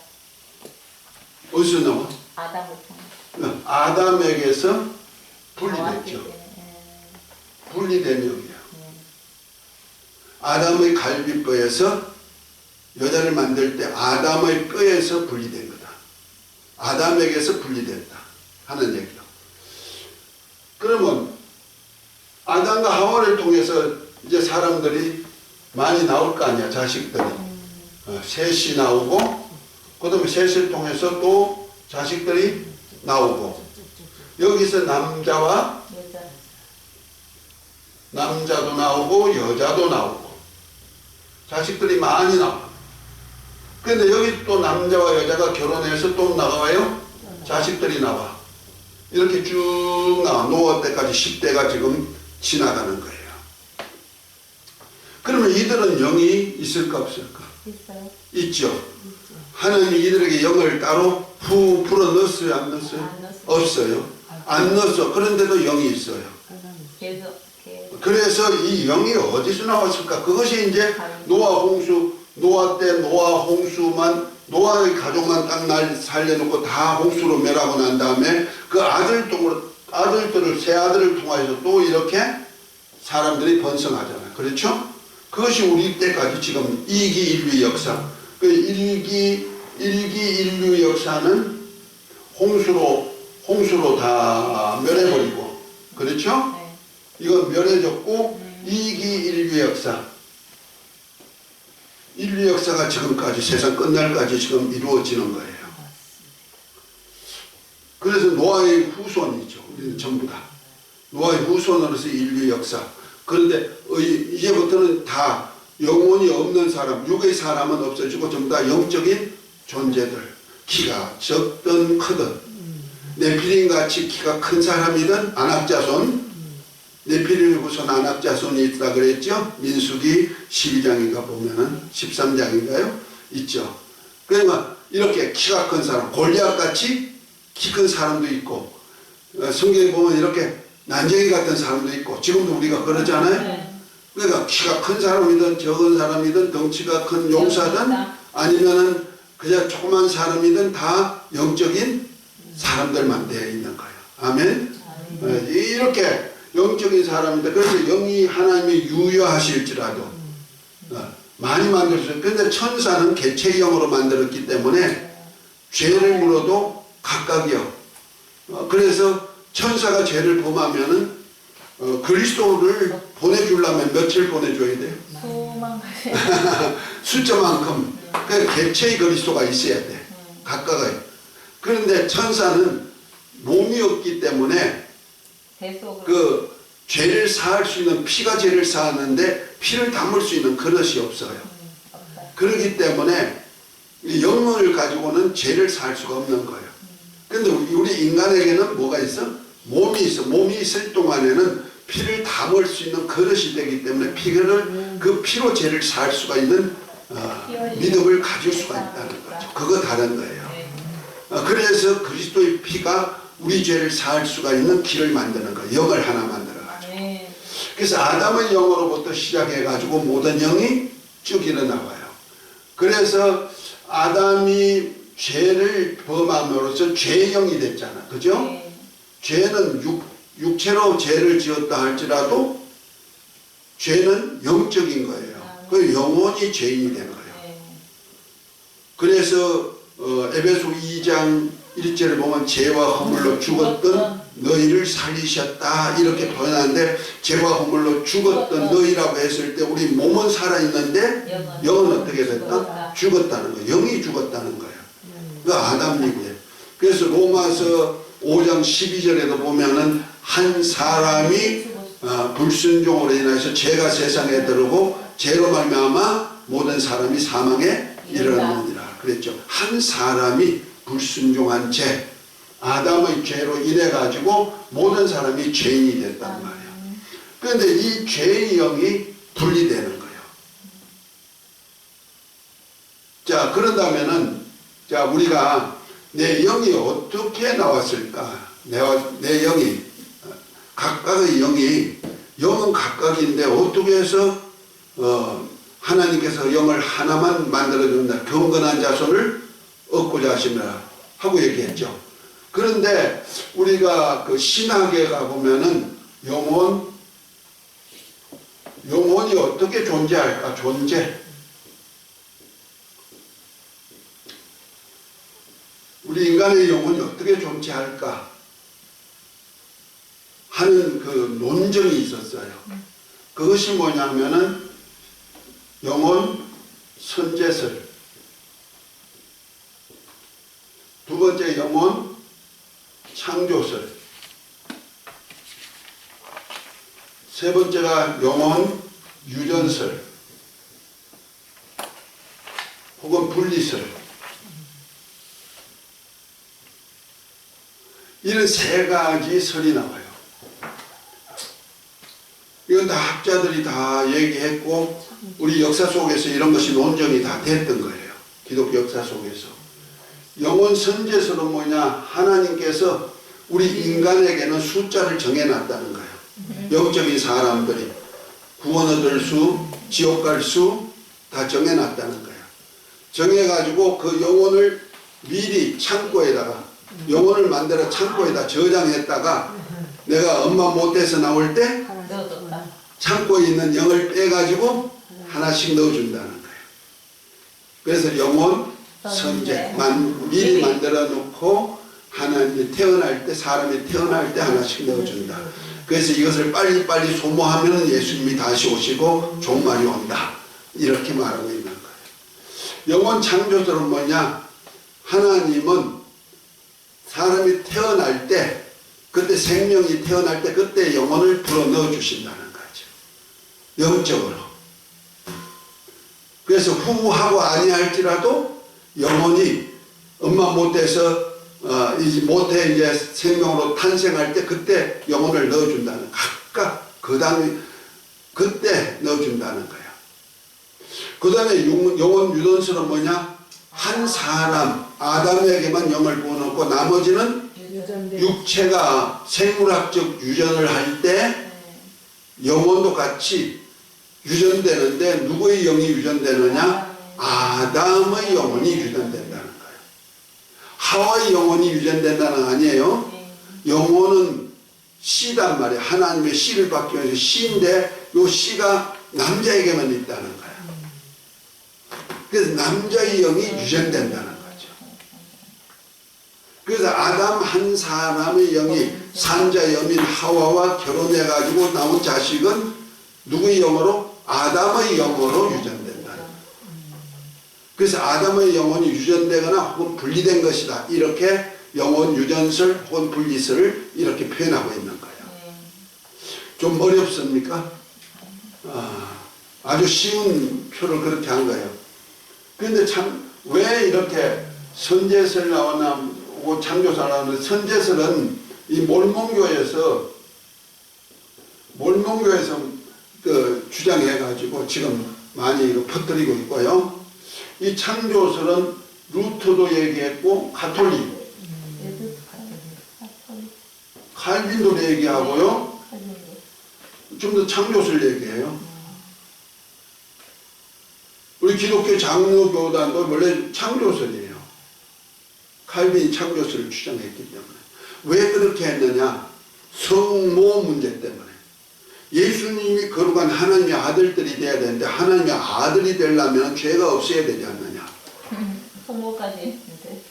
어디서 나와? 아담을 통해. 아담에게서 분리됐죠. 분리된 영이에요. 아담의 갈비뼈에서 여자를 만들 때 아담의 뼈에서 분리된 거다. 아담에게서 분리됐다 하는 얘기죠. 그러면 아담과 하와를 통해서 이제 사람들이 많이 나올 거 아니야. 자식들이. 셋이 나오고 그 다음에 셋을 통해서 또 자식들이 나오고 여기서 남자도 나오고 여자도 나오고 자식들이 많이 나와. 그런데 여기 또 남자와 여자가 결혼해서 또 나와요. 자식들이 나와. 이렇게 쭉 나와. 노아 때까지 10대가 지금 지나가는 거예요. 그러면 이들은 영이 있을까 없을까? 있어요. 있죠. 하나님이 이들에게 영을 따로 후 불어 넣었어요? 안 넣었어요? 안 넣었어요. 없어요. 안 넣었어. 그런데도 영이 있어요. 계속 그래서 이 영이 어디서 나왔을까? 그것이 이제 노아 때 노아 홍수만 노아의 가족만 딱 날 살려놓고 다 홍수로 멸하고 난 다음에 그 아들들을 세 아들을 통해서 또 이렇게 사람들이 번성하잖아요. 그렇죠? 그것이 우리 때까지 지금 2기 인류 역사. 그 1기 인류 역사는 홍수로 다 멸해버리고, 그렇죠? 네. 이건 멸해졌고 2기 인류 역사. 인류 역사가 지금까지 세상 끝날까지 지금 이루어지는 거예요. 그래서 노아의 후손이죠. 우리는 전부 다. 노아의 후손으로서 인류 역사. 그런데 이제부터는 다 영혼이 없는 사람, 육의 사람은 없어지고 전부 다 영적인 존재들. 키가 적든 크든 네피림같이 키가 큰 사람이든 안악자손, 네피림 후손 안악자손이 있다 그랬죠. 민수기 12장인가 보면은 13장인가요? 있죠. 그러니까 이렇게 키가 큰 사람, 골리앗같이 키 큰 사람도 있고, 성경에 보면 이렇게 난쟁이 같은 사람도 있고, 지금도 우리가 그러잖아요. 네. 그러니까 키가 큰 사람이든 적은 사람이든 덩치가 큰 용사든 아니면은 그냥 조그만 사람이든 다 영적인 사람들만 되어 있는 거예요. 아멘. 이렇게 영적인 사람인데, 그래서 영이 하나님이 유효하실지라도 많이 만들었어요. 그런데 천사는 개체형으로 만들었기 때문에 죄를 물어도 각각이요. 그래서 천사가 죄를 범하면은 그리스도를 보내주려면 며칠 보내줘야 돼요? 수만 가지. 숫자만큼. 그 개체의 그리스도가 있어야 돼. 각각의. 그런데 천사는 몸이 없기 때문에 대속으로. 그 죄를 사할 수 있는 피가 죄를 사하는데 피를 담을 수 있는 그릇이 없어요. 없다. 그렇기 때문에 이 영혼을 가지고는 죄를 사할 수가 없는 거예요. 그런데 우리 인간에게는 뭐가 있어? 몸이 있어. 몸이 있을 동안에는 피를 담을 수 있는 그릇이 되기 때문에 피를 그 피로 죄를 사할 수가 있는 믿음을 가질 수가 있다는 거죠. 그거 다른 거예요. 그래서 그리스도의 피가 우리 죄를 사할 수가 있는 길을 만드는 거예요. 영을 하나 만들어가지고. 그래서 아담의 영으로부터 시작해가지고 모든 영이 쭉 일어나와요. 그래서 아담이 죄를 범함으로써 죄영이 됐잖아. 그죠? 죄는 육체로 죄를 지었다 할지라도 죄는 영적인 거예요. 그 영혼이 죄인이 된 거예요. 그래서 에베소 2장 1절을 보면 죄와 허물로 죽었던 너희를 살리셨다 이렇게 표현하는데 죄와 허물로 죽었던 너희라고 했을 때 우리 몸은 살아있는데 영은 어떻게 됐다? 죽었다는 거예요. 영이 죽었다는 거예요. 그 아담 얘기예요. 그래서 로마서 5장 12절에도 보면은 한 사람이 불순종으로 인해서 죄가 세상에 들어오고 죄로 말미암아 모든 사람이 사망에 이르렀느니라 그랬죠. 한 사람이 불순종한 죄, 아담의 죄로 인해 가지고 모든 사람이 죄인이 됐단 말이에요. 그런데 이 죄의 영이 분리되는 거예요. 자, 그런다면은 자, 우리가 내 영이 어떻게 나왔을까? 내 영이 각각의 영은 각각인데 어떻게 해서 하나님께서 영을 하나만 만들어준다. 경건한 자손을 얻고자 하시느라 하고 얘기했죠. 그런데 우리가 그 신학에 가보면은 영혼이 어떻게 존재할까? 우리 인간의 영혼이 어떻게 존재할까? 하는 그 논쟁이 있었어요. 그것이 뭐냐면은 영혼 선제설, 두 번째 영혼 창조설, 세 번째가 영혼 유전설 혹은 분리설. 이런 세 가지 설이 나와요. 이건 다 학자들이 다 얘기했고 우리 역사 속에서 이런 것이 논쟁이 다 됐던 거예요. 기독교 역사 속에서. 영혼 선제설은 뭐냐? 하나님께서 우리 인간에게는 숫자를 정해놨다는 거예요. 영적인 사람들이 구원 얻을 수, 지옥 갈 수 다 정해놨다는 거예요. 정해가지고 그 영혼을 미리 창고에다가 영혼을 만들어 창고에다 저장했다가 내가 엄마 못해서 나올 때 넣어줬다. 창고에 있는 영을 빼가지고 하나씩 넣어준다는 거예요. 그래서 영혼 선제 미리 만들어 놓고 하나님이 태어날 때 사람이 태어날 때 하나씩 넣어준다. 그래서 이것을 빨리빨리 소모하면 예수님이 다시 오시고 종말이 온다. 이렇게 말하고 있는 거예요. 영혼 창조설은 뭐냐? 하나님은 사람이 태어날 때 그때 생명이 태어날 때 그때 영혼을 불어 넣어 주신다는 거죠. 영적으로. 그래서 후하고 아니할지라도 영혼이 엄마 못해서 못해 이제 생명으로 탄생할 때 그때 영혼을 넣어준다는 각각 그 다음에 그때 넣어준다는 거야. 그 다음에 영혼 유전설은 뭐냐? 한 사람 아담에게만 영을 부어놓고 나머지는 육체가 생물학적 유전을 할 때 영혼도 같이 유전되는데 누구의 영이 유전되느냐? 아담의 영혼이 유전된다는 거예요. 하와의 영혼이 유전된다는 거 아니에요. 영혼은 씨단 말이에요. 하나님의 씨를 받기 위해서 씨인데 이 씨가 남자에게만 있다는 거예요. 그래서 남자의 영이 유전된다는 거죠. 그래서 아담 한 사람의 영이 산자 여민 하와와 결혼해가지고 나온 자식은 누구의 영으로? 아담의 영으로 유전된다는 거예요. 그래서 아담의 영혼이 유전되거나 혹은 분리된 것이다. 이렇게 영혼 유전설 혹은 분리설을 이렇게 표현하고 있는 거예요. 좀 어렵습니까? 아주 쉬운 표를 그렇게 한 거예요. 그런데 참 왜 이렇게 선제설 나오나 창조설 나오나, 선제설은 이 몰몬교에서 그 주장해가지고 지금 많이 퍼뜨리고 있고요. 이 창조설은 루터도 얘기했고 가톨릭, 칼빈도 얘기하고요. 좀 더 창조설 얘기해요. 우리 기독교 장로교단도 원래 창조설이에요. 칼빈이 창조설을 주장했기 때문에. 왜 그렇게 했느냐? 성모 문제 때문에. 예수님이 거룩한 하나님의 아들들이 돼야 되는데 하나님의 아들이 되려면 죄가 없어야 되지 않느냐? 성모까지 이제.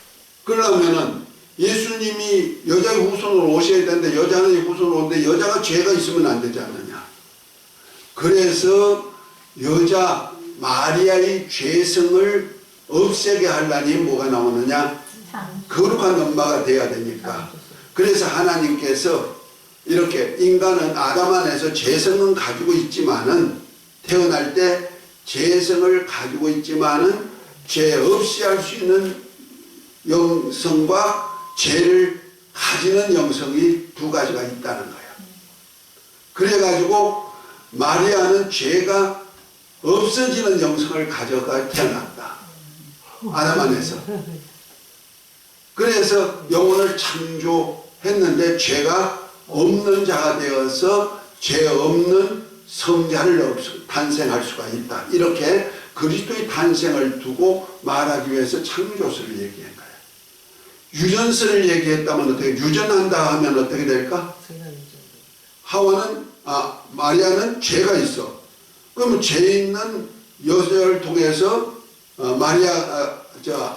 그러면은 예수님이 여자의 후손으로 오셔야 되는데 여자는 후손으로 오는데 여자가 죄가 있으면 안 되지 않느냐? 그래서 여자 마리아의 죄성을 없애게 하려니 뭐가 나오느냐? 거룩한 엄마가 돼야 되니까. 그래서 하나님께서 이렇게 인간은 아담 안에서 죄성은 가지고 있지만은 태어날 때 죄성을 가지고 있지만은 죄 없이 할 수 있는 영성과 죄를 가지는 영성이 두 가지가 있다는 거예요. 그래가지고 마리아는 죄가 없어지는 영성을 가져가 태어났다. 아담 안에서. 그래서 영혼을 창조했는데 죄가 없는 자가 되어서 죄 없는 성자를 탄생할 수가 있다. 이렇게 그리스도의 탄생을 두고 말하기 위해서 창조설을 얘기한 거예요. 유전설을 얘기했다면 어떻게, 유전한다 하면 어떻게 될까? 마리아는 죄가 있어. 그러면 죄 있는 여자를 통해서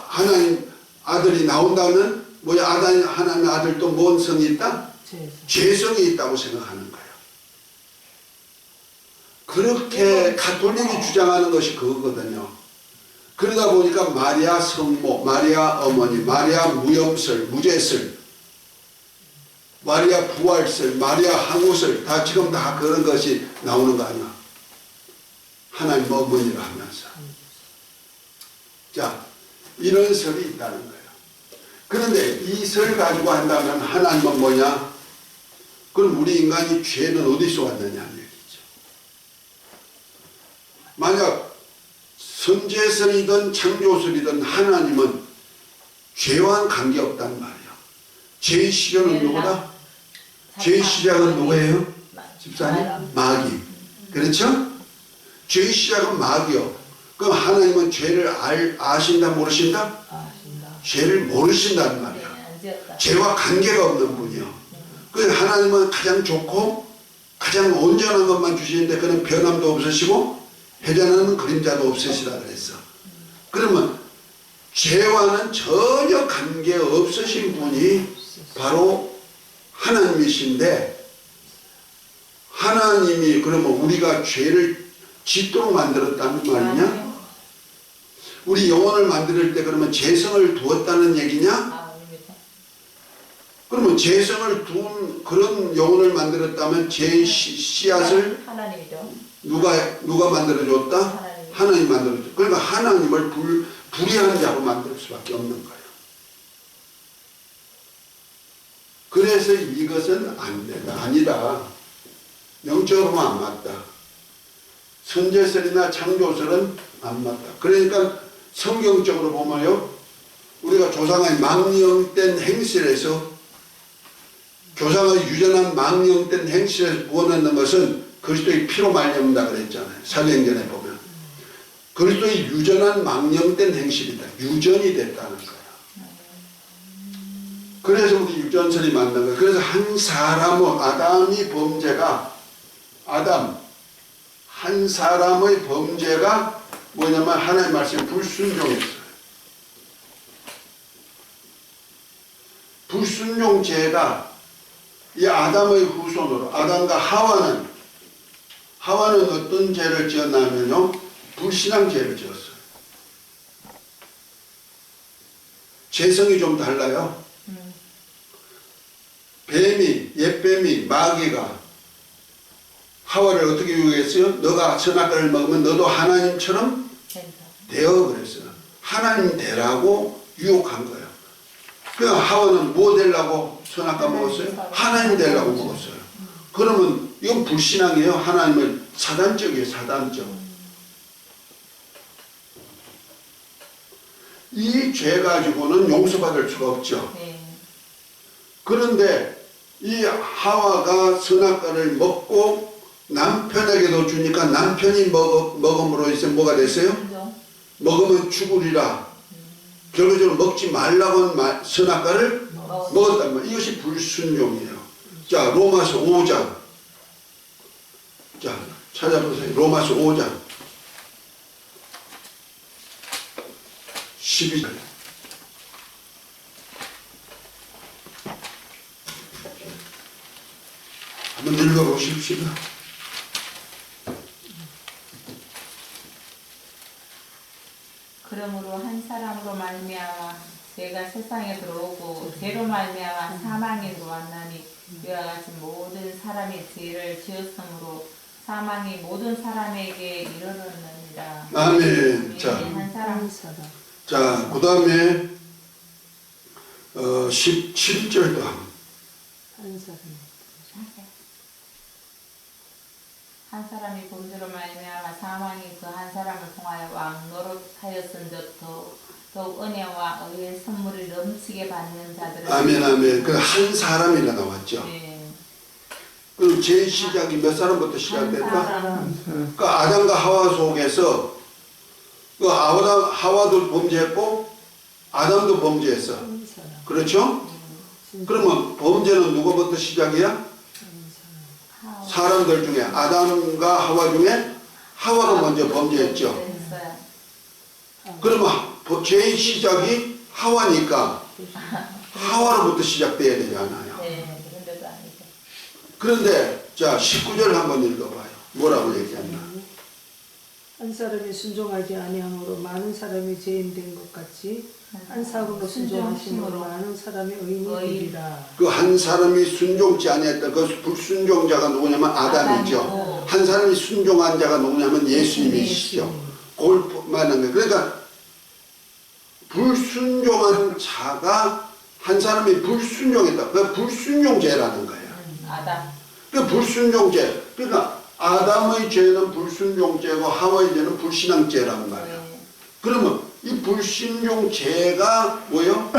하나님 아들이 나온다면 뭐야? 하나님의 아들 또 뭔 성이 있다? 죄성이 있다고 생각하는 거예요. 그렇게 가톨릭이 주장하는 것이 그거거든요. 그러다 보니까 마리아 성모, 마리아 어머니, 마리아 무염설, 무죄설, 마리아 부활설, 마리아 항우설 다 지금 다 그런 것이 나오는 거 아니야. 하나님 어머니라 하면서. 자, 이런 설이 있다는 거예요. 그런데 이 설 가지고 한다면 하나님은 뭐냐? 그럼 우리 인간이 죄는 어디서 왔느냐는 얘기죠. 만약 선제설이든 창조설이든 하나님은 죄와는 관계없단 말이에요. 죄의 시작은 누구다? 죄의 시작은 누구예요? 집사님? 마귀. 그렇죠? 죄의 시작은 마귀요. 그럼 하나님은 죄를 아신다 모르신다? 아신다. 죄를 모르신다는 말이에요. 죄와 관계가 없는 분이요. 그래서 하나님은 가장 좋고 가장 온전한 것만 주시는데 그는 변함도 없으시고 회전하는 그림자도 없으시다 그랬어. 그러면 죄와는 전혀 관계 없으신 분이 바로 하나님이신데, 하나님이 그러면 우리가 죄를 짓도록 만들었다는 말이냐? 우리 영혼을 만들 때 그러면 죄성을 두었다는 얘기냐? 그러면 죄성을 둔 그런 영혼을 만들었다면 죄의 씨앗을 하나님이죠. 누가 만들어줬다? 하나님 만들어줬다. 그러니까 하나님을 불의한 자로 만들 수밖에 없는 거예요. 그래서 이것은 안 된다. 아니다. 영적으로는 안 맞다. 선제설이나 창조설은 안 맞다. 그러니까 성경적으로 보면요, 우리가 조상의 망령된 행실에서, 조상의 유전한 망령된 행실에서 구원하는 것은 그리스도의 피로 말미암다 그랬잖아요. 사도행전에 보면 그리스도의 유전한 망령된 행실이다. 유전이 됐다는 거야. 그래서 우리 유전설이 맞는 거예요. 그래서 한 사람의 아담이 범죄가, 한 사람의 범죄가 뭐냐면 하나님의 말씀에 불순종했어요. 불순종죄가 이 아담의 후손으로 아담과 하와는 어떤 죄를 지었냐면요, 불신앙 죄를 지었어요. 죄성이 좀 달라요. 옛뱀이 마귀가 하와를 어떻게 유혹했어요? 너가 선악과를 먹으면 너도 하나님처럼 되어 그랬어요. 하나님 되라고 유혹한 거예요. 그냥 하와는 뭐 되려고 선악과 먹었어요? 하나님 되려고 먹었어요. 그러면 이건 불신앙이에요. 하나님은 사단적이에요. 사단적. 이 죄 가지고는 용서받을 수가 없죠. 네. 그런데 이 하와가 선악과를 먹고 남편에게도 주니까 남편이 먹음으로 해서 뭐가 됐어요? 순종. 먹으면 죽으리라. 결과적으로 먹지 말라고 한 선악과를 먹었단 말이에요. 이것이 불순종이에요. 자, 로마서 5장. 자, 찾아보세요. 로마서 5장 12절. 한번 읽어보십시오. 그러므로 한 사람으로 말미암아 죄가 세상에 들어오고 죄로 말미암아 사망이 들어왔나니 이와 같이 모든 사람이 죄를 지었으므로 사망이 모든 사람에게 이르렀느니라. 아멘. 자, 한 사람. 한 사람. 자, 그 다음에 17절도 한 사람. 한 사람이 범죄로 말미암아 사망이 그 한 사람을 통하여 왕노릇하였은즉 더욱 은혜와 의의 선물을 넘치게 받는 자들은 아멘, 아멘. 그 한 사람이라 나왔죠. 네. 그럼 제 시작이 몇 사람부터 시작됐다? 사람. 그 아담과 하와 속에서 그 하와도 범죄했고 아담도 범죄했어. 한 사람. 그렇죠? 그러면 범죄는 누구부터 시작이야? 사람들 중에 아담과 하와 중에 하와가 먼저 범죄했죠. 했어요. 그러면 죄의 시작이 하와니까 하와로부터 시작돼야 되잖아요. 네, 그런데도 아니죠. 그런데 자 19절 한번 읽어봐요. 뭐라고 얘기했나? 한 사람이 순종하지 아니함으로 많은 사람이 죄인 된 것 같이 한 사람으로 순종하심으로 많은 사람이 의인이 되리라. 그 한 사람이 순종치 아니했다. 그 불순종자가 누구냐면 아담이죠. 아담이고. 한 사람이 순종한 자가 누구냐면 예수님이시죠. 그걸 말하는 거예요. 그러니까 불순종한 자가 한 사람이 불순종했다. 그 불순종죄라는 거예요. 아담. 그 불순종죄. 그러니까 아담의 죄는 불순종죄고 하와의 죄는 불신앙죄라는 말이에요. 네. 그러면 이 불순종죄가 뭐요?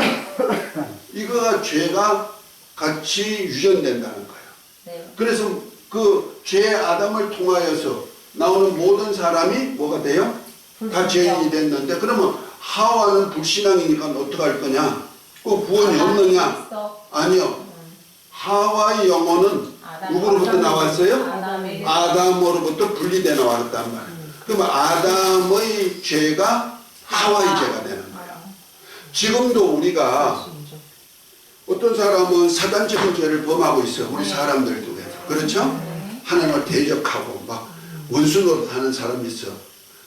이거가 죄가 같이 유전된다는 거예요. 네. 그래서 그 죄 아담을 통하여서 나오는 모든 사람이 뭐가 돼요? 다 죄인이 됐는데 그러면 하와는 불신앙이니까 어떻게 할 거냐? 그 구원이 없느냐? 아니요. 하와의 영혼은 누구로부터 나왔어요? 아담에게. 아담으로부터 분리되어 나왔단 말이에요. 그러면 아담의 죄가 하와의 죄가 되는 거예요. 지금도 우리가 어떤 사람은 사단적인 죄를 범하고 있어요. 우리 사람들 중에서. 그렇죠? 하나님을 대적하고 막 원수 노릇하는 사람이 있어.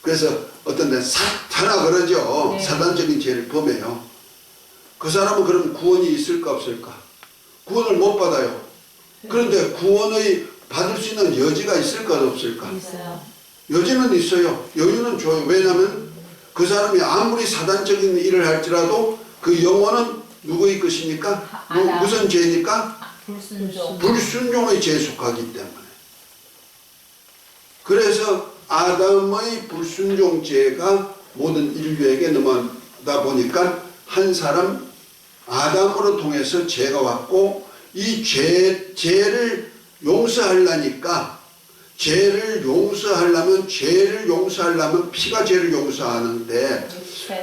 그래서 어떤 데는 사탄아 그러죠. 네. 사단적인 죄를 범해요. 그 사람은 그럼 구원이 있을까 없을까? 구원을 못 받아요. 그런데 구원의 받을 수 있는 여지가 있을까 없을까? 있어요. 여지는 있어요. 여유는 줘요. 왜냐하면 그 사람이 아무리 사단적인 일을 할지라도 그 영혼은 누구의 것입니까? 아담. 무슨 죄니까? 불순종. 불순종의 죄에 속하기 때문에. 그래서 아담의 불순종죄가 모든 인류에게 넘어다 보니까 한 사람 아담으로 통해서 죄가 왔고 이 죄를 용서하려니까 죄를 용서하려면 피가 죄를 용서하는데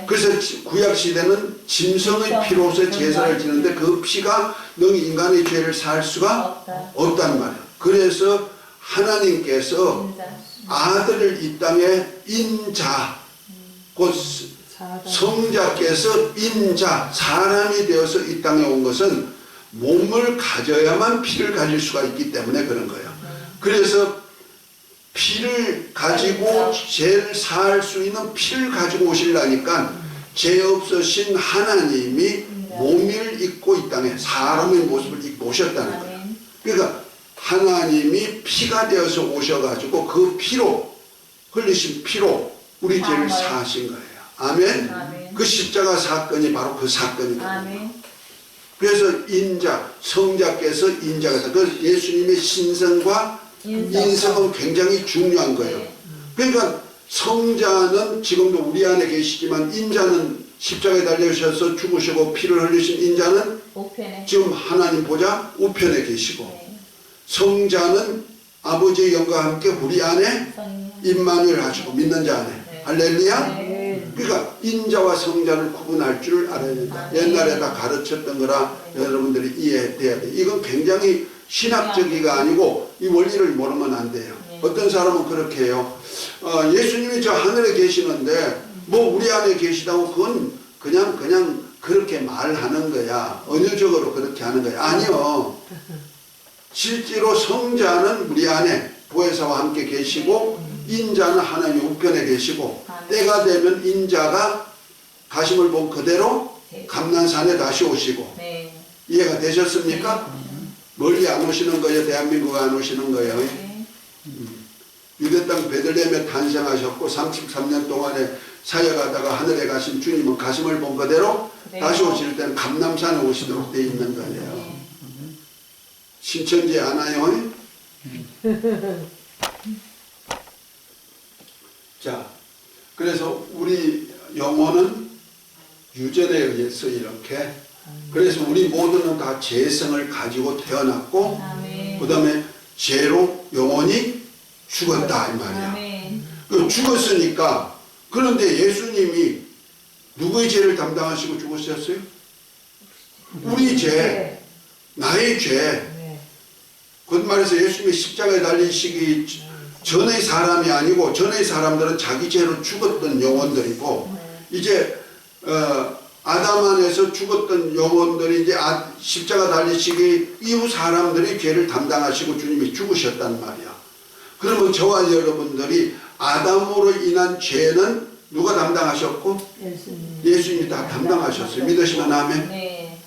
그래서 구약시대는 짐승의 피로서 제사를 지는데 그 피가 너희 인간의 죄를 살 수가 없단 말이에요. 그래서 하나님께서 아들을 이 땅에 인자 곧 성자께서 인자, 사람이 되어서 이 땅에 온 것은 몸을 가져야만 피를 가질 수가 있기 때문에 그런 거예요. 그래서 피를 가지고 죄를 사할 수 있는 피를 가지고 오시려니까 죄 없으신 하나님이 몸을 입고 이 땅에 사람의 모습을 입고 오셨다는 거예요. 그러니까 하나님이 피가 되어서 오셔가지고 그 피로, 흘리신 피로 우리 죄를 사하신 거예요. 아멘. 아멘. 그 십자가 사건이 바로 그 사건이거든요. 아멘. 그래서 인자, 성자께서 인자가 다. 그래서 예수님의 신성과 인성은 굉장히 중요한 거예요. 네. 그러니까 성자는 지금도 우리 안에 계시지만 인자는 십자가에 달려주셔서 죽으시고 피를 흘리신 인자는 우편에. 지금 하나님 보좌 우편에 계시고 네. 성자는 아버지의 영광과 함께 우리 안에 성령. 임마누엘 하시고 믿는 자 안에. 네. 할렐루야. 네. 그러니까 인자와 성자를 구분할 줄 알아야 된다. 네. 옛날에 다 가르쳤던 거라 여러분들이 이해돼야 돼. 이건 굉장히 신학적이가 아니고 이 원리를 모르면 안 돼요. 네. 어떤 사람은 그렇게 해요. 예수님이 저 하늘에 계시는데 뭐 우리 안에 계시다고 그건 그냥 그렇게 말하는 거야. 언어적으로 그렇게 하는 거야. 아니요. 실제로 성자는 우리 안에 보혜사와 함께 계시고 인자는 하나님 우편에 계시고 때가 되면 인자가 가심을 본 그대로 감난산에 다시 오시고 네. 이해가 되셨습니까? 멀리 안 오시는 거예요. 대한민국에 안 오시는 거예요. 네. 유대 땅 베들레헴에 탄생하셨고 33년 동안에 사역하다가 하늘에 가신 주님은 가심을 본 그대로 네. 다시 오실 때는 감남산에 오시도록 되어 있는 거예요. 네. 신천지 아나요? 자, 그래서 우리 영혼은 유전에 의해서 이렇게, 그래서 우리 모두는 다 죄성을 가지고 태어났고 아멘. 그 다음에 죄로 영혼이 죽었다 이 말이야. 아멘. 그 죽었으니까. 그런데 예수님이 누구의 죄를 담당하시고 죽으셨어요? 우리 죄, 나의 죄. 네. 그 말해서 예수님이 십자가에 달리시기 전의 사람이 아니고 전의 사람들은 자기 죄로 죽었던 영혼들이고 이제 아담 안에서 죽었던 영혼들이 이제 십자가 달리시기 이후 사람들이 죄를 담당하시고 주님이 죽으셨단 말이야. 그러면 저와 여러분들이 아담으로 인한 죄는 누가 담당하셨고 예수님이 다 담당하셨어요. 믿으시면 아멘. 네.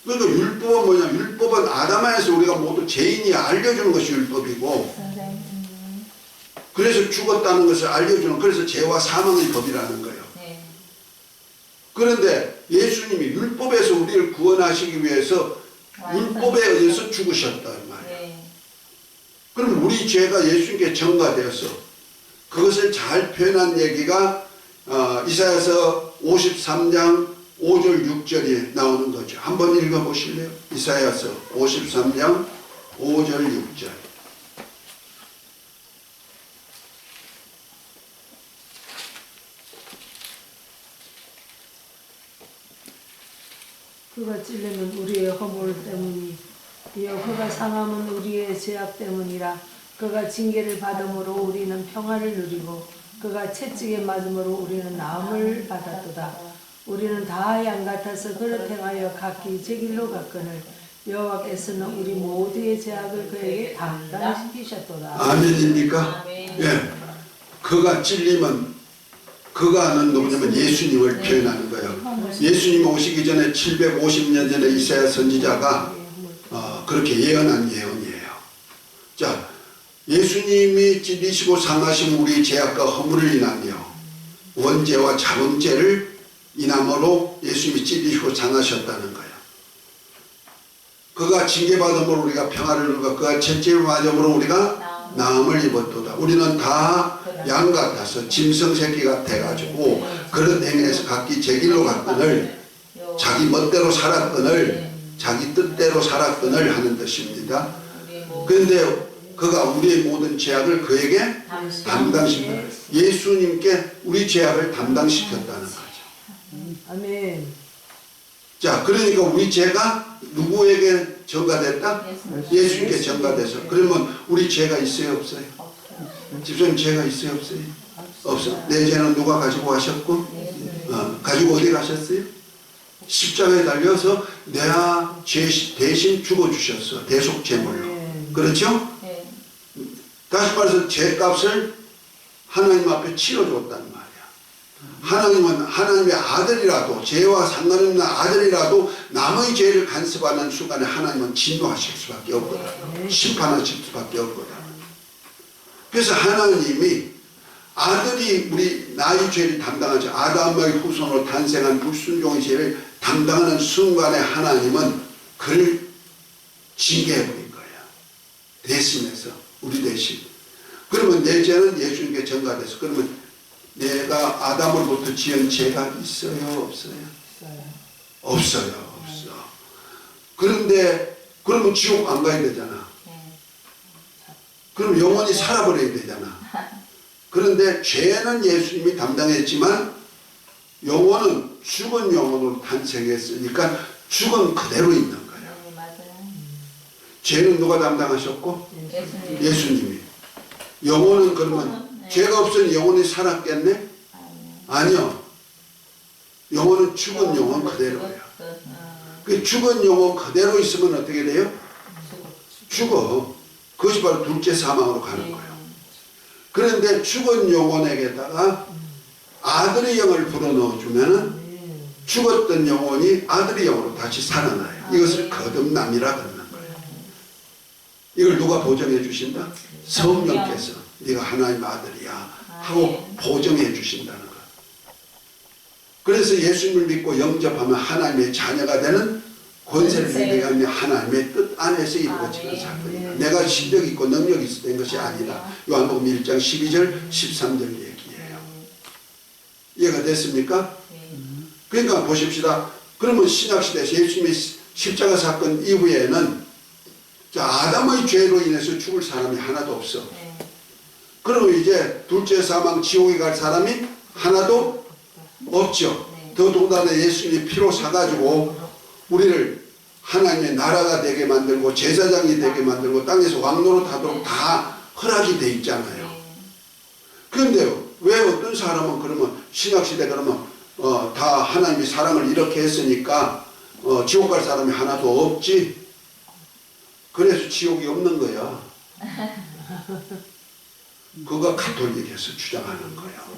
그러니까 율법은 뭐냐? 율법은 아담 안에서 우리가 모두 죄인이 알려주는 것이 율법이고 선생님. 그래서 죽었다는 것을 알려주는, 그래서 죄와 사망의 법이라는 거예요. 네. 그런데 예수님이 율법에서 우리를 구원하시기 위해서 율법에 의해서 죽으셨다 이 말이에요. 네. 그럼 우리 죄가 예수님께 전가되어서 그것을 잘 표현한 얘기가 이사야서 53장 5절 6절에 나오는 거죠. 한번 읽어보실래요? 이사야서 53장 5절 6절. 그가 찔림은 우리의 허물 때문이 그가 상함은 우리의 죄악 때문이라. 그가 징계를 받음으로 우리는 평화를 누리고 그가 채찍에 맞음으로 우리는 나음을 받았도다. 우리는 다 양 같아서 그릇 행하여 각기 제 길로 갔거늘 여호와께서는 우리 모두의 죄악을 그에게 담당시키셨도다. 아멘입니까? 아멘. 예. 그가 찔림은 그가는 누구냐면 예수님을 표현하는 거예요. 예수님 오시기 전에 750년 전에 이사야 선지자가 그렇게 예언한 예언이에요. 자, 예수님이 찔리시고 상하신 우리 죄악과 허물을 인하여 원죄와 자범죄를 인함으로 예수님이 찔리시고 상하셨다는 거예요. 그가 징계받음으로 우리가 평화를 누리고 그가 채찍을 맞음으로 우리가 나음을 입었도다. 우리는 다 양 같아서 짐승 새끼 같아가지고 그런 행위에서 각기 제 길로 갔거늘 자기 멋대로 살았거늘 자기 뜻대로 살았거늘 하는 뜻입니다. 그런데 그가 우리의 모든 죄악을 그에게 담당시켰다. 예수님께 우리 죄악을 담당시켰다는 거죠. 아멘. 자, 그러니까 우리 죄가 누구에게 전가됐다? 예수님께 전가돼서. 그러면 우리 죄가 있어요 없어요? 집사님 죄가 있어요 없어요? 없어. 내 죄는 누가 가지고 가셨고? 예수님. 가지고 어디 가셨어요? 십자가에 달려서 내 죄 대신 죽어주셨어. 대속 제물로. 그렇죠? 네. 다시 말해서 죄값을 하나님 앞에 치러줬단 말이야. 하나님은 하나님의 아들이라도, 죄와 상관없는 아들이라도 남의 죄를 간섭하는 순간에 하나님은 진노하실 수밖에 없거든. 심판하실 수밖에 없거든. 그래서 하나님이 아들이 우리 나의 죄를 담당하죠. 아담의 후손으로 탄생한 불순종의 죄를 담당하는 순간에 하나님은 그를 징계해버린 거야. 대신해서, 우리 대신. 그러면 내 죄는 예수님께 전가돼서, 그러면 내가 아담으로부터 지은 죄가 있어요? 없어요? 없어요. 없어. 그런데 그러면 지옥 안 가야 되잖아. 그럼 영원히 살아버려야 되잖아. 그런데 죄는 예수님이 담당했지만 영혼은 죽은 영혼으로 탄생했으니까 죽은 그대로 있는 거야. 네, 맞아요. 죄는 누가 담당하셨고? 예수님. 예수님이. 영혼은 그러면 죄가 없으니 영혼이 살았겠네? 아니요. 영혼은 죽은 영혼 그대로예요. 그 죽은 영혼 그대로 있으면 어떻게 돼요? 죽어. 그것이 바로 둘째 사망으로 가는 거예요. 그런데 죽은 영혼에게다가 아들의 영을 불어넣어주면은 죽었던 영혼이 아들의 영으로 다시 살아나요. 이것을 거듭남이라 그러는 거예요. 이걸 누가 보정해 주신다? 성령께서 네가 하나님의 아들이야 하고 보정해 주신다는 거예요. 그래서 예수님을 믿고 영접하면 하나님의 자녀가 되는 권세를 누리게 하며 하나님의 뜻 안에서 이루어지는 사건이다. 내가 실력 있고 능력이 있어 된 것이 아니라. 요한복음 1장 12절 13절 얘기예요. 이해가 됐습니까? 그러니까 보십시다. 그러면 신약시대에서 예수님의 십자가 사건 이후에는 아담의 죄로 인해서 죽을 사람이 하나도 없어. 그러면 이제 둘째 사망 지옥에 갈 사람이 하나도 없죠. 더군다나 예수님이 피로 사가지고 우리를 하나님의 나라가 되게 만들고 제사장이 되게 만들고 땅에서 왕노릇하도록 다 허락이 돼 있잖아요. 그런데 왜 어떤 사람은 그러면 신약시대 그러면 다 하나님이 사랑을 이렇게 했으니까 지옥 갈 사람이 하나도 없지. 그래서 지옥이 없는 거야. 그거 가톨릭에서 주장하는 거야.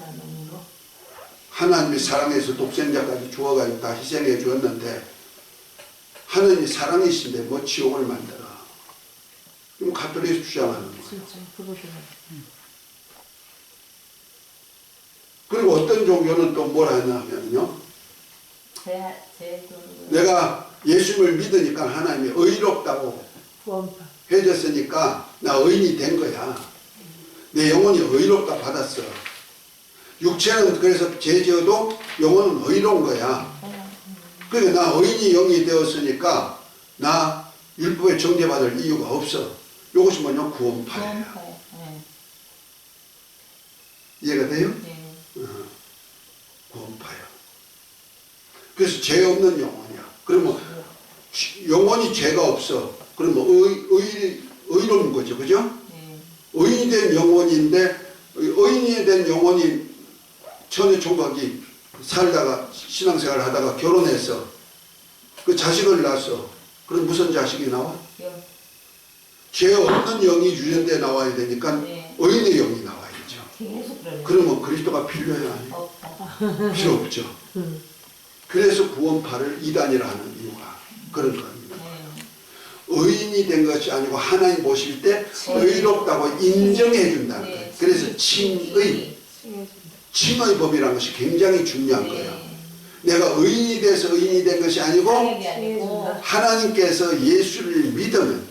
하나님이 사랑해서 독생자까지 주어가지고 다 희생해 주었는데 하나님이 사랑이신데 뭐 지옥을 만들어. 그럼 가톨릭에서 주장하는 거야. 그리고 어떤 종교는 또 뭐라 하냐면요. 내가 예수님을 믿으니까 하나님이 의롭다고 해줬으니까 나 의인이 된 거야. 내 영혼이 의롭다 받았어. 육체는 그래서 죄 지어도 영혼은 의로운 거야. 그러니까 나 의인이 영이 되었으니까 나 율법에 정죄받을 이유가 없어. 이것이 뭐냐? 구원파예요. 이해가 돼요? 구원파야. 그래서 죄 없는 영혼이야. 그러면 영혼이 죄가 없어. 그러면 의로운 거죠. 그죠? 의인이 된 영혼인데 의인이 된 영혼이 천의 총각이 살다가 신앙생활을 하다가 결혼해서 그 자식을 낳았어. 그럼 무슨 자식이 나와? 죄 없는 영이 유전돼 나와야 되니까 의인의 영이 나와야죠. 그러면 그리스도가 필요해요? 아니요? 필요 없죠. 그래서 구원파를 이단이라 하는 이유가 그런 겁니다. 의인이 된 것이 아니고 하나님 보실 때 의롭다고 인정해 준다는 거예요. 그래서 칭의 법이라는 것이 굉장히 중요한 거예요. 내가 의인이 돼서 의인이 된 것이 아니고 하나님께서 예수를 믿으면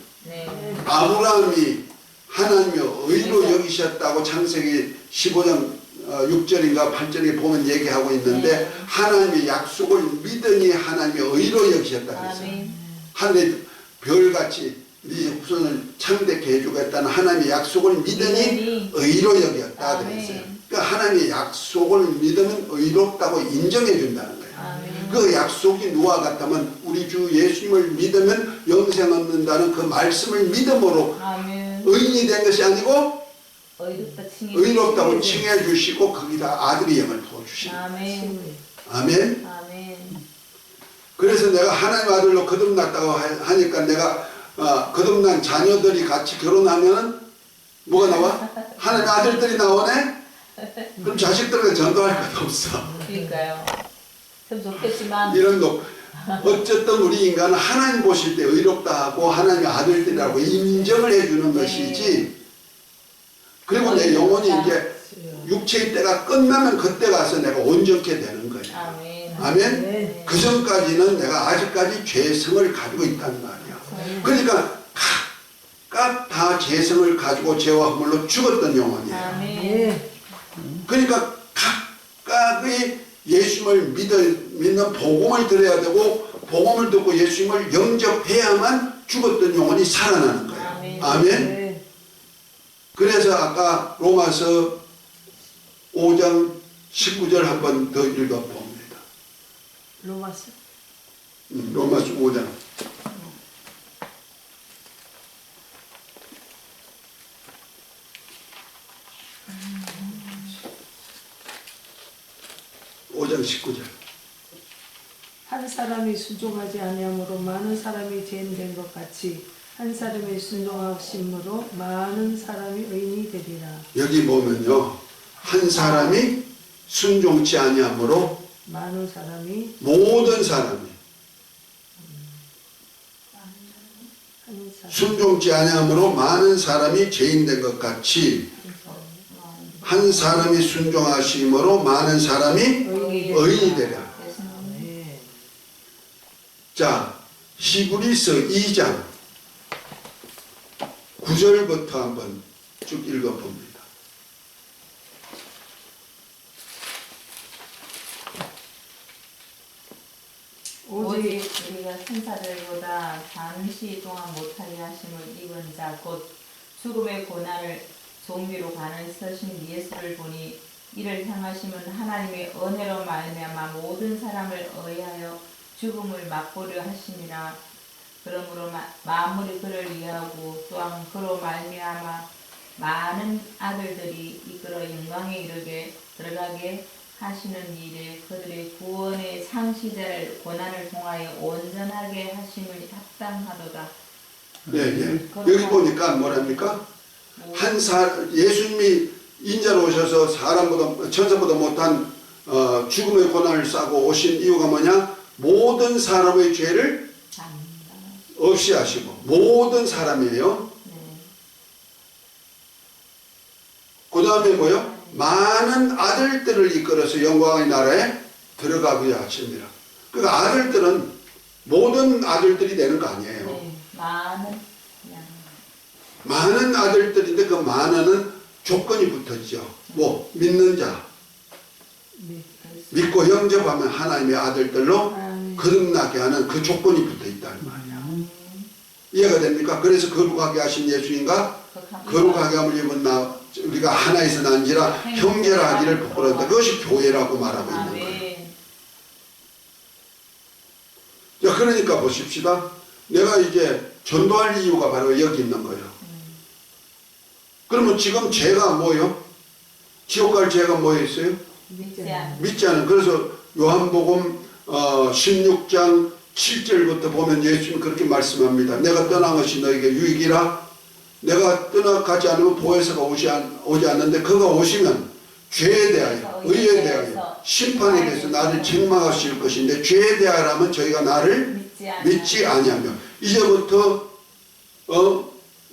아브라함이 하나님의 의로 여기셨다고 창세기 15장 6절인가 8절에 보면 얘기하고 있는데 하나님의 약속을 믿으니 하나님의 의로 여기셨다 그랬어요. 하늘의 별같이 네 후손을 창대케 해주겠다는 하나님의 약속을 믿으니 의로 여겼다 그랬어요. 그러니까 하나님의 약속을 믿으면 의롭다고 인정해 준다는 거예요. 그 약속이 누와 같다면 우리 주 예수님을 믿으면 영생 얻는다는 그 말씀을 믿음으로 의인이 된 것이 아니고 의롭다고 칭해 주시고 거기다 아들의 영을 부어 주시는. 아멘. 아멘. 아멘. 그래서 내가 하나님 아들로 거듭났다고 하니까 내가 거듭난 자녀들이 같이 결혼하면 뭐가 나와? 하나님 아들들이 나오네? 그럼 자식들에게 전도할 것도 없어. 그러니까요. 참 좋겠지만 이런 거 어쨌든 우리 인간은 하나님 보실 때 의롭다 하고 하나님의 아들들이라고 인정을 해주는 것이지. 그리고 내 영혼이 이제 육체의 때가 끝나면 그때 가서 내가 온전케 되는 거야. 아멘. 아멘? 네. 그 전까지는 내가 아직까지 죄성을 가지고 있단 말이야. 그러니까 각각 다 죄성을 가지고 죄와 허물로 죽었던 영혼이에요. 아멘. 네. 그러니까 각각의 예수님을 믿는 복음을 들어야 되고 복음을 듣고 예수님을 영접해야만 죽었던 영혼이 살아나는 거예요. 아멘. 아멘. 네. 그래서 아까 로마서 5장 19절 한번 더 읽어봅니다. 로마서 로마서 5장. 오 5장 19절. 한 사람이 순종하지 아니함으로 많은 사람이 죄인된 것 같이 한 사람이 순종하심으로 많은 사람이 의인이 되리라. 여기 보면요. 한 사람이 순종치 아니함으로 많은 사람이 모든 사람이 한 사람 순종치 아니함으로 많은 사람이 죄인된 것 같이 한 사람이 순종하심으로 많은 사람이 의인이 되리라. 네. 자, 히브리서 2장 9절부터 한번 쭉 읽어봅니다. 오직 우리가 천사들보다 잠시 동안 못하게 하심을 입은 자 곧 죽음의 고난을 종비로 가는 서신 예수를 보니 이를 향하심은 하나님의 은혜로 말미암아 모든 사람을 의하여 죽음을 맛보려 하심이라. 그러므로 만물이 그를 위하고 또한 그로 말미암아 많은 아들들이 이끌어 영광에 이르게 들어가게 하시는 일에 그들의 구원의 상시자를 고난을 통하여 온전하게 하심을 합당하도다. 예. 여기 보니까 뭐랍니까? 예수님이 인자로 오셔서 사람보다 천사보다 못한 죽음의 고난을 싸고 오신 이유가 뭐냐? 모든 사람의 죄를 없이 하시고 모든 사람이에요. 그 다음에 뭐요? 많은 아들들을 이끌어서 영광의 나라에 들어가고자 하십니다. 그러니까 아들들은 모든 아들들이 되는 거 아니에요. 네, 많은 아들들인데 그 많은은 조건이 붙어있죠. 뭐 믿는 자, 믿고 영접하면 하나님의 아들들로 거듭나게 하는 그 조건이 붙어있다는 말이야. 이해가 됩니까? 그래서 거룩하게 하신 예수님과 거룩하게 함을 입은 우리가 하나에서 난지라 형제라 하기를 부끄러웠다. 그것이 교회라고 말하고 있는 거예요. 자, 그러니까 보십시다. 내가 이제 전도할 이유가 바로 여기 있는 거예요. 그러면 지금 죄가 뭐예요? 지옥 갈 죄가 뭐에 있어요? 믿지 않은. 그래서 요한복음 16장 7절부터 보면 예수님이 그렇게 말씀합니다. 내가 떠난 것이 너에게 유익이라. 내가 떠나가지 않으면 보혜사가 오지 않는데 그가 오시면 죄에 대하여 의에 대하여 심판에 대해서 나를 책망하실 것인데 죄에 대하여라면 저희가 나를 믿지 아니하며 이제부터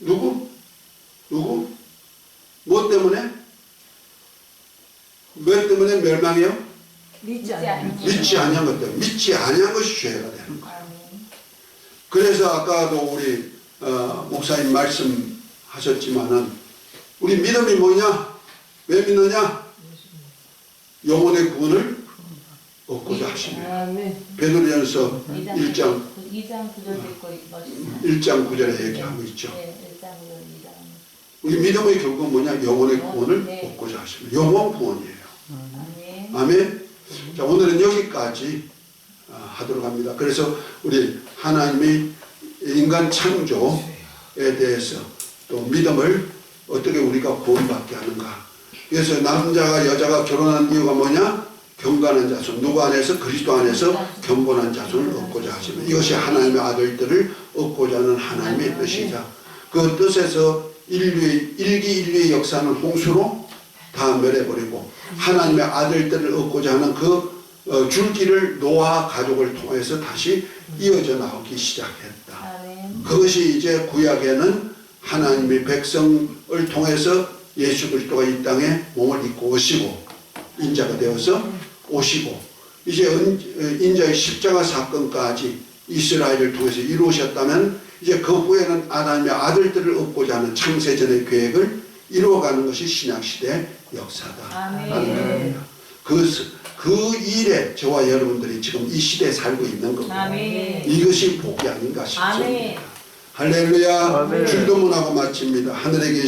누구? 뭐 때문에? 뭐 때문에 멸망해요? 믿지 않는 믿지 아니한 것 때문에. 믿지 아니한 것이 죄가 되는 거예요. 그래서 아까도 우리 목사님 말씀하셨지만은 우리 믿음이 뭐냐? 왜 믿느냐? 영혼의 구원을 얻고자 하십니다. 베드로전서 1장 9절도 있고 멋있어요. 1장 9절에 얘기하고 있죠. 네, 1장 9절, 2장. 우리 믿음의 결국은 뭐냐? 영혼의 구원을 얻고자 하십니다. 영혼 구원이에요. 아멘. 아멘. 자, 오늘은 여기까지 하도록 합니다. 그래서 우리 하나님의 인간 창조에 대해서 또 믿음을 어떻게 우리가 구원받게 하는가. 그래서 남자가 여자가 결혼한 이유가 뭐냐? 경건한 자손, 누구 안에서? 그리스도 안에서 경건한 자손을 얻고자 하시는, 이것이 하나님의 아들들을 얻고자 하는 하나님의 뜻이자, 그 뜻에서 일기 인류의 역사는 홍수로 다 멸해버리고 하나님의 아들들을 얻고자 하는 그 줄기를 노아 가족을 통해서 다시 이어져 나오기 시작했다. 아멘. 그것이 이제 구약에는 하나님의 백성을 통해서 예수 그리스도가 이 땅에 몸을 입고 오시고 인자가 되어서 오시고 이제 인자의 십자가 사건까지 이스라엘을 통해서 이루셨다면 이제 그 후에는 하나님의 아들들을 얻고자 하는 창세전의 계획을 이루어가는 것이 신약시대 역사다라는 겁니다. 그 일에 저와 여러분들이 지금 이 시대에 살고 있는 겁니다. 아멘. 이것이 복이 아닌가 싶습니다. 아멘. 할렐루야. 아멘. 줄도문하고 마칩니다. 하늘에 계신